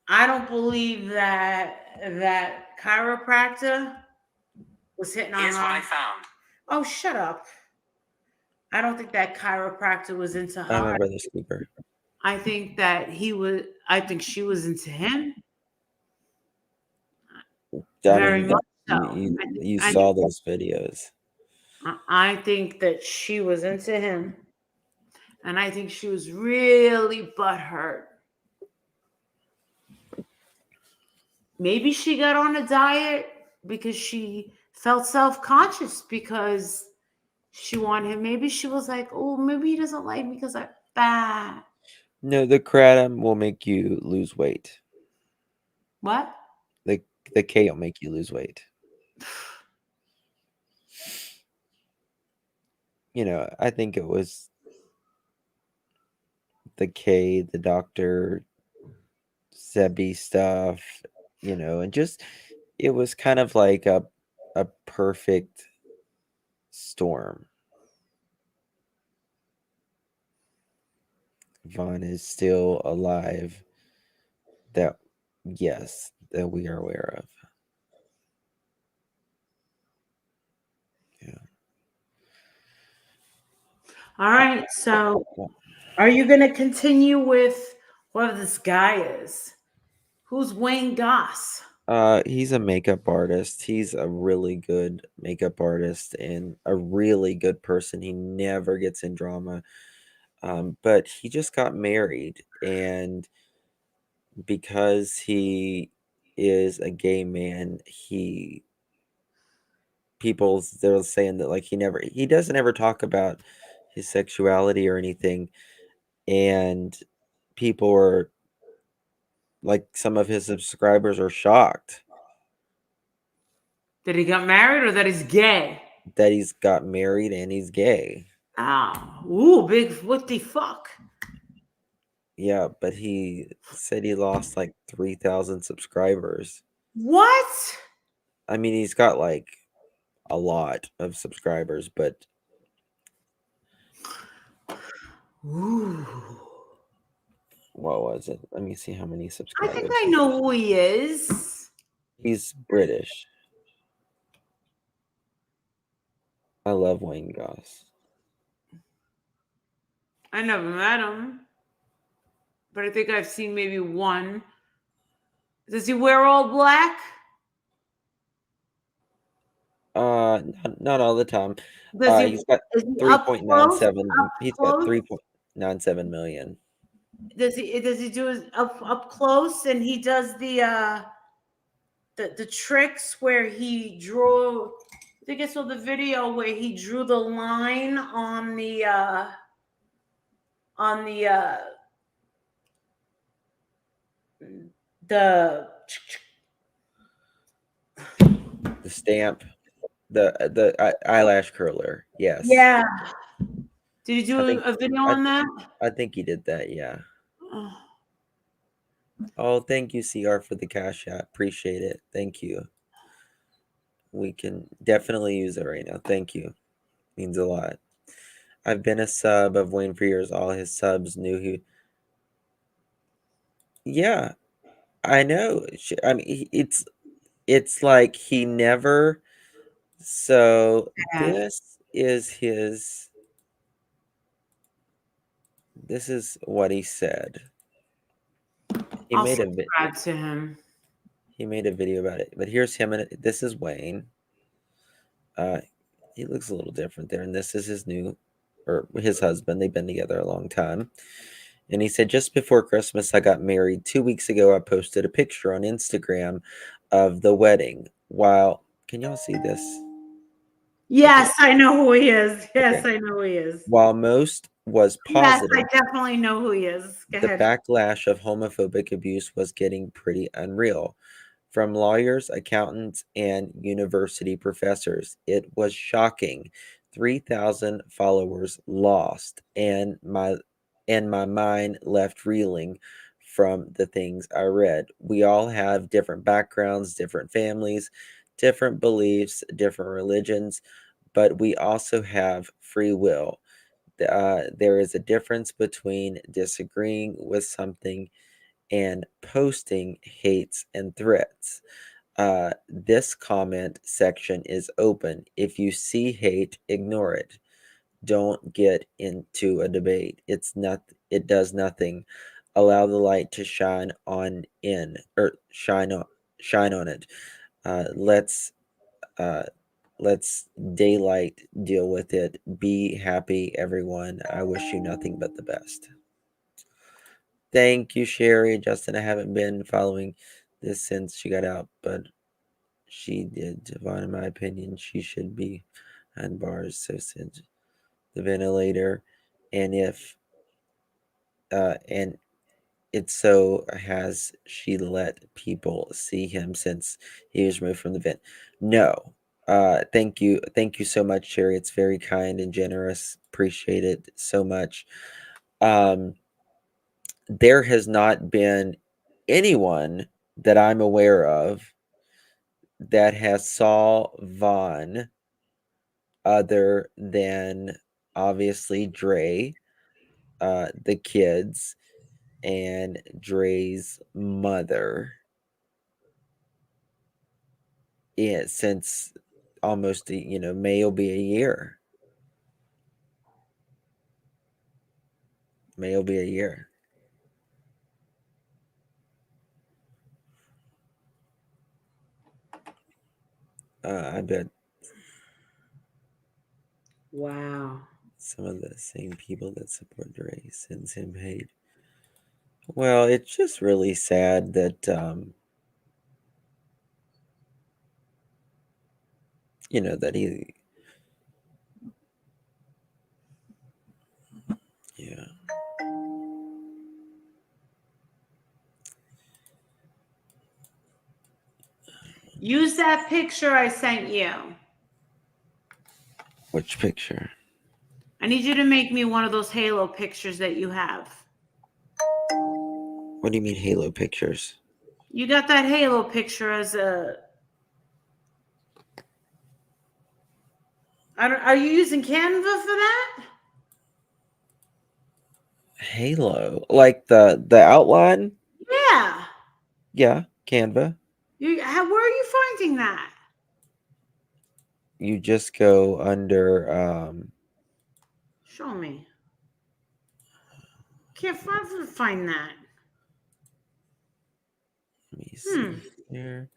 I don't believe that chiropractor was hitting on. Here's what I found. Oh, shut up. I don't think that chiropractor was into her. I'm a brother Scooper. I think that I think she was into him. Very much so. You saw those videos. I think that she was into him. And I think she was really butthurt. Maybe she got on a diet because she felt self-conscious because she wanted him. Maybe she was like, oh, maybe he doesn't like me because I'm fat. No, the kratom will make you lose weight. What? The K will make you lose weight. I think it was the K, the Dr. Sebi stuff, and just it was kind of like a perfect storm. Vaughn is still alive. That we are aware of. Yeah. All right. So are you going to continue with whoever this guy is? Who's Wayne Goss? He's a makeup artist. He's a really good makeup artist and a really good person. He never gets in drama. But he just got married, and because he is a gay man, they're saying that like he doesn't ever talk about his sexuality or anything, and people are like, some of his subscribers are shocked that he got married or that he's gay. That he's got married and he's gay. Oh, ooh, big what the fuck? Yeah, but he said he lost like 3,000 subscribers. What? I mean, he's got like a lot of subscribers, but ooh. What was it? Let me see how many subscribers. I think I know who he is. He's British. I love Wayne Goss. I never met him, but I think I've seen maybe one. Does he wear all black? Not all the time. He's got 3.97. He's got 3.97 million. Does he do his up close, and he does the tricks where he drew? I think I saw the video where he drew the line on the stamp, the eyelash curler. Yes. Yeah. Did you do a video on that? I think he did that. Yeah. Oh, thank you, CR, for the cash app. Appreciate it. Thank you. We can definitely use it right now. Thank you. Means a lot. I've been a sub of Wayne for years. All his subs knew he. Yeah, I know. I mean, it's like he never. So Bad. this is his. This is what he said. He I'll made a subscribe to him. he made a video about it. But here's him, and this is Wayne. He looks a little different there, and this is his new, or his husband. They've been together a long time. And he said, just before Christmas, I got married. 2 weeks ago, I posted a picture on Instagram of the wedding. While, can y'all see this? Yes, I know who he is. Yes, Okay. I know who he is. While most was Yes, positive, I definitely know who he is. Go the ahead. backlash of homophobic abuse was getting pretty unreal. From lawyers, accountants, and university professors, it was shocking. 3,000 followers lost, and my mind left reeling from the things I read. We all have different backgrounds, different families, different beliefs, different religions, but we also have free will. There is a difference between disagreeing with something and posting hates and threats. This comment section is open. If you see hate, ignore it. Don't get into a debate. It does nothing. Allow the light to shine on it. Uh, let's uh, let's daylight deal with it. Be happy, everyone. I wish you nothing but the best. Thank you, Sherry. Justin, I haven't been following this since she got out, but she did. Devon, in my opinion, she should be on bars. So since the ventilator, and if and it so has she let people see him since he was removed from the vent. No. Thank you so much, Sherry. It's very kind and generous. Appreciate it so much. There has not been anyone that I'm aware of that has saw Vaughn other than obviously Dre, the kids, and Dre's mother. Yeah, since almost May will be a year. May will be a year. I bet Wow. some of the same people that support Dre sends him hate. Well, it's just really sad that that he, yeah. Use that picture I sent you. Which picture? I need you to make me one of those halo pictures that you have. What do you mean halo pictures? You got that halo picture as a. Are you using Canva for that? Halo, like the outline? Yeah. Yeah, Canva. Where are you finding that? You just go under Show me. Can't find that. let me see here.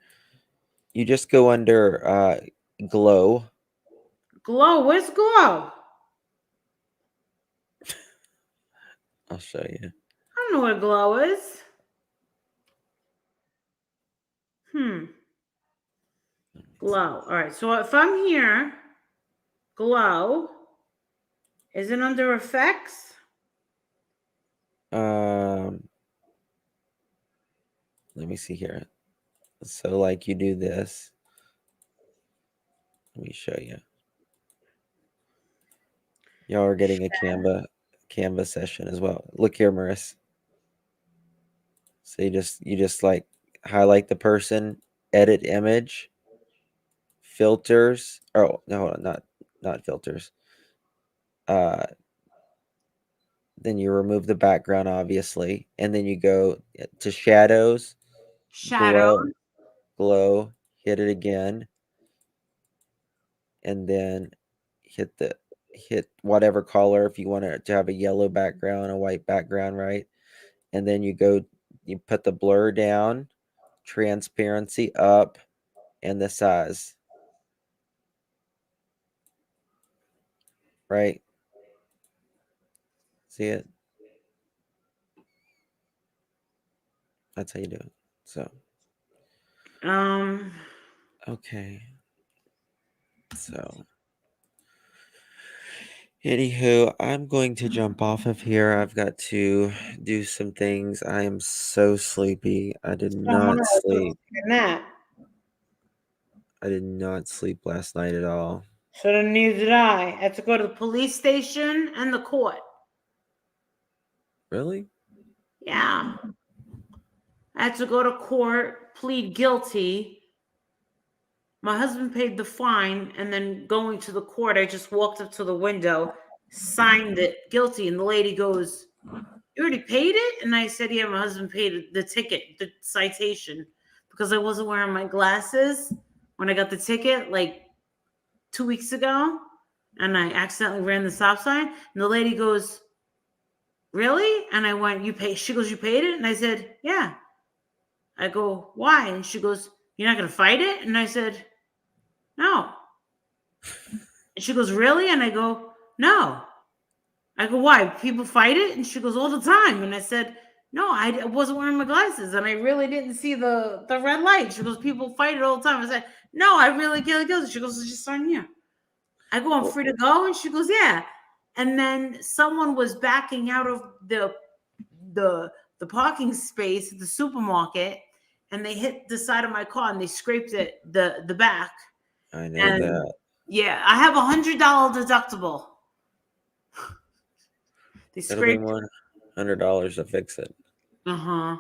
You just go under glow. Glow. Where's Glow? I'll show you. I don't know what Glow is. Glow. All right. So if I'm here, Glow, is it under effects? Let me see here. So like you do this. Let me show you. Y'all are getting a Canva session as well. Look here, Maris. So you just like highlight the person, edit image, filters. Oh no, hold on, not filters. Then you remove the background, obviously, and then you go to shadows, Shadow. glow, hit it again, and then hit whatever color if you want it to have a yellow background, a white background, right? And then you put the blur down, transparency up, and the size. Right? See it? That's how you do it. So, okay. So, anywho, I'm going to jump off of here. I've got to do some things. I am so sleepy. I did not sleep. I did not sleep last night at all. So then neither did I. I had to go to the police station and the court. Really? Yeah. I had to go to court, plead guilty. My husband paid the fine, and then going to the court, I just walked up to the window, signed it guilty, and the lady goes, "You already paid it?" And I said, "Yeah, my husband paid the ticket, the citation, because I wasn't wearing my glasses when I got the ticket like 2 weeks ago, and I accidentally ran the stop sign." And the lady goes, "Really?" And I went, "You pay?" She goes, "You paid it?" And I said, "Yeah." I go, "Why?" And she goes, "You're not going to fight it?" And I said, "No." And she goes, "Really?" And I go, "No." I go, "Why? People fight it?" And she goes, "All the time." And I said, "No, I wasn't wearing my glasses, and I really didn't see the red light." She goes, "People fight it all the time." I said, "No, I really get it." She goes, "It's just on you." I go, "I'm free to go?" And she goes, "Yeah." And then someone was backing out of the parking space at the supermarket, and they hit the side of my car and they scraped it the back. I know that. Yeah, I have $100 deductible. It'll be more than $100 to fix it. Uh-huh.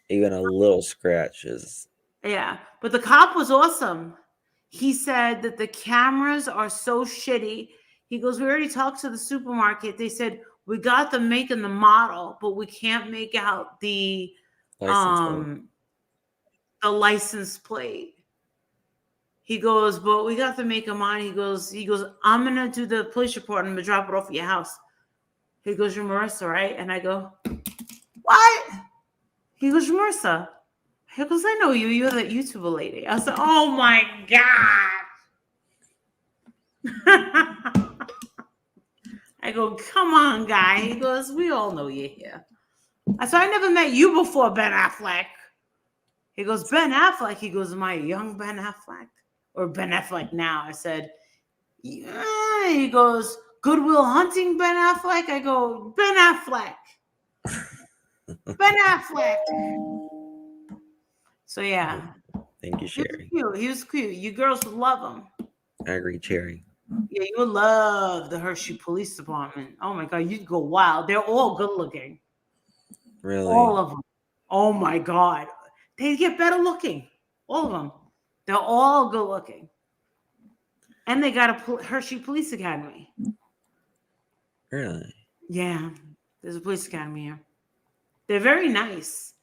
Even a little scratch is. Yeah, but the cop was awesome. He said that the cameras are so shitty. He goes, "We already talked to the supermarket. They said we got the make and the model, but we can't make out the license plate." He goes, "But we got the make and model." He goes, "I'm gonna do the police report and I'm gonna drop it off at your house." He goes, "You're Marissa, right?" And I go, "What?" He goes, "You're Marissa." He goes, "I know you. You're that YouTuber lady." I said, "Oh my God." I go, "Come on, guy." He goes, "We all know you're here." I said, "I never met you before, Ben Affleck." He goes, "Ben Affleck." He goes, "Am I young Ben Affleck or Ben Affleck now?" I said, "Yeah." He goes, "Goodwill Hunting Ben Affleck?" I go, "Ben Affleck." Ben Affleck. So yeah. Thank you, Sherry. He was cute. You girls would love him. I agree, Cherry. Yeah, you would love the Hershey Police Department. Oh my God, you'd go wild. They're all good looking. Really? All of them. Oh my God. They get better looking. All of them. They're all good looking. And they got a Hershey Police Academy. Really? Yeah, there's a police academy here. They're very nice.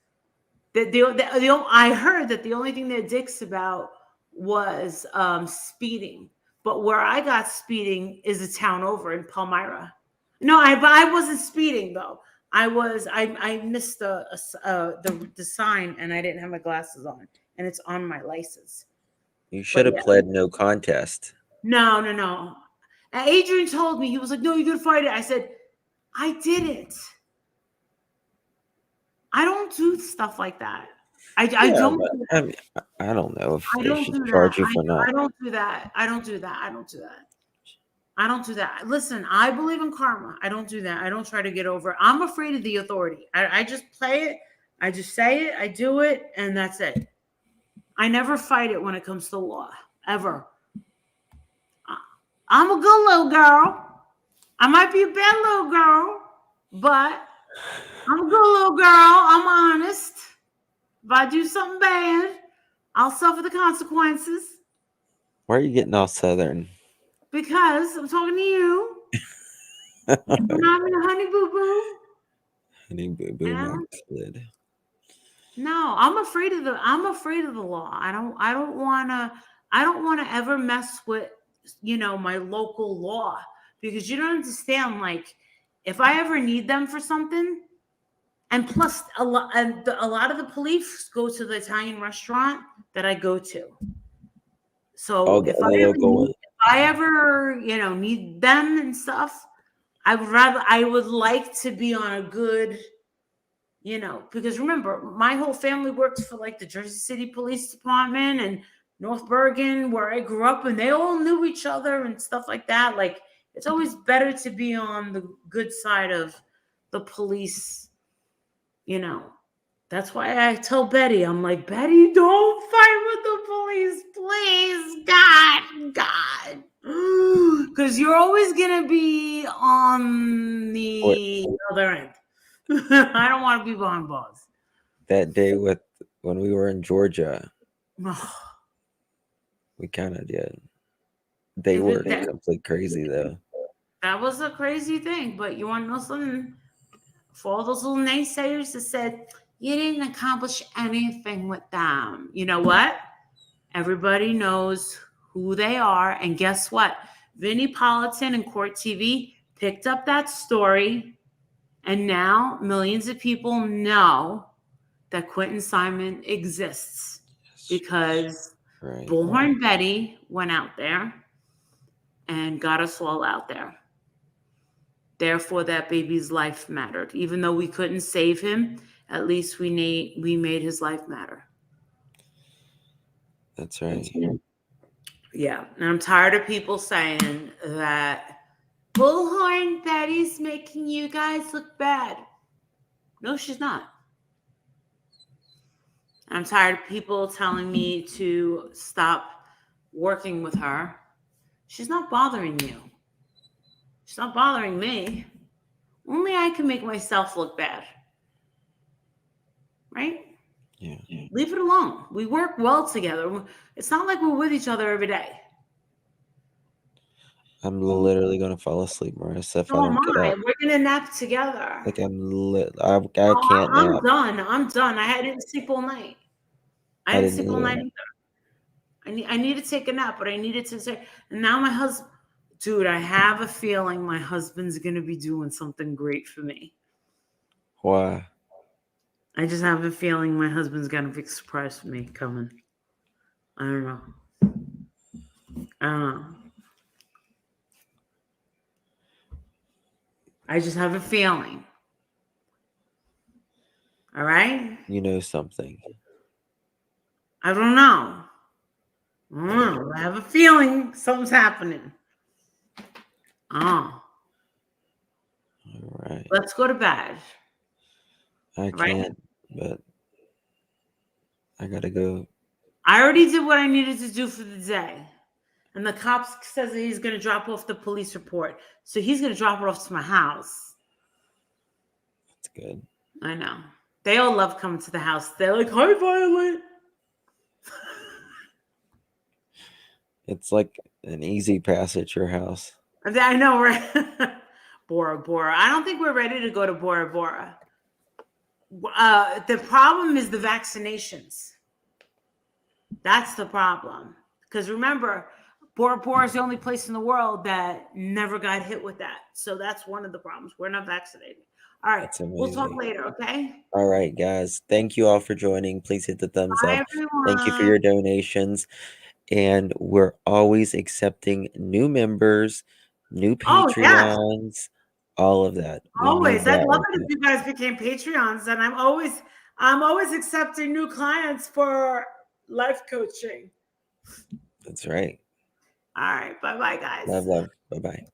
I heard that the only thing they're dicks about was speeding. But where I got speeding is a town over in Palmyra. No, I wasn't speeding though. I missed the sign and I didn't have my glasses on, and it's on my license. You should have pled no contest. No. And Adrian told me, he was like, "No, you could fight it." I said, "I did it. I don't do stuff like that. I don't. I mean, I don't know if I they don't should do charge that. you for not. I don't do that. I don't do that. I don't do that. I don't do that. Listen, I believe in karma. I don't do that. I don't try to get over. I'm afraid of the authority. I just play it. I just say it. I do it, and that's it. I never fight it when it comes to law, ever. I'm a good little girl. I might be a bad little girl, but I'm a good little girl. I'm honest. If I do something bad, I'll suffer the consequences. Why are you getting all southern? Because I'm talking to you. I'm having a honey boo boo. Honey boo boo Yeah. backslid. No, I'm afraid of the law. I don't wanna ever mess with, my local law, because you don't understand, like, if I ever need them for something, and plus a lot of the police go to the Italian restaurant that I go to. So Oh, the local one. if I ever, need them and stuff, I would like to be on a good, because remember, my whole family works for like the Jersey City Police Department and North Bergen, where I grew up, and they all knew each other and stuff like that. Like, it's always better to be on the good side of the police, That's why I tell Betty, I'm like, Betty, don't fight with the police, please. God. Because you're always going to be on the other end. I don't want to be behind bars. That day when we were in Georgia, we kind of did. They were complete crazy, though. That was a crazy thing. But you want to know something? For all those little naysayers that said, you didn't accomplish anything with them. You know what? Everybody knows who they are. And guess what? Vinnie Politan and Court TV picked up that story. And now millions of people know that Quentin Simon exists because Bullhorn Betty went out there and got us all out there. Therefore, that baby's life mattered. Even though we couldn't save him, at least we made his life matter. That's right. Yeah. And I'm tired of people saying that Bullhorn Betty's making you guys look bad. No, she's not. I'm tired of people telling me to stop working with her. She's not bothering you. She's not bothering me. Only I can make myself look bad. Right? Yeah. Leave it alone. We work well together. It's not like we're with each other every day. I'm literally going to fall asleep, Marissa, if I So don't get up. We're going to nap together. Like, I can't nap. I'm done. I didn't sleep all night. I didn't sleep all night either. I need to take a nap, but I needed to say, and now my husband, dude, I have a feeling my husband's going to be doing something great for me. Why? I just have a feeling my husband's got a big surprise for me coming. I don't know. I just have a feeling. All right? You know something. I don't know. I have a feeling something's happening. All right. Let's go to bed. I can't, but I gotta go. I already did what I needed to do for the day. And the cop says that he's going to drop off the police report. So he's going to drop it off to my house. That's good. I know. They all love coming to the house. They're like, hi, Violet. It's like an easy pass at your house. I know, right? Bora Bora. I don't think we're ready to go to Bora Bora. The problem is the vaccinations. That's the problem. Because remember, Bora Bora is the only place in the world that never got hit with that. So that's one of the problems. We're not vaccinated. All right. We'll talk later, okay? All right, guys. Thank you all for joining. Please hit the thumbs up. Everyone. Thank you for your donations. And we're always accepting new members, new Patreons, all of that. Always. I'd love it if you guys became Patreons. And I'm always accepting new clients for life coaching. That's right. All right. Bye-bye, guys. Love. Bye-bye.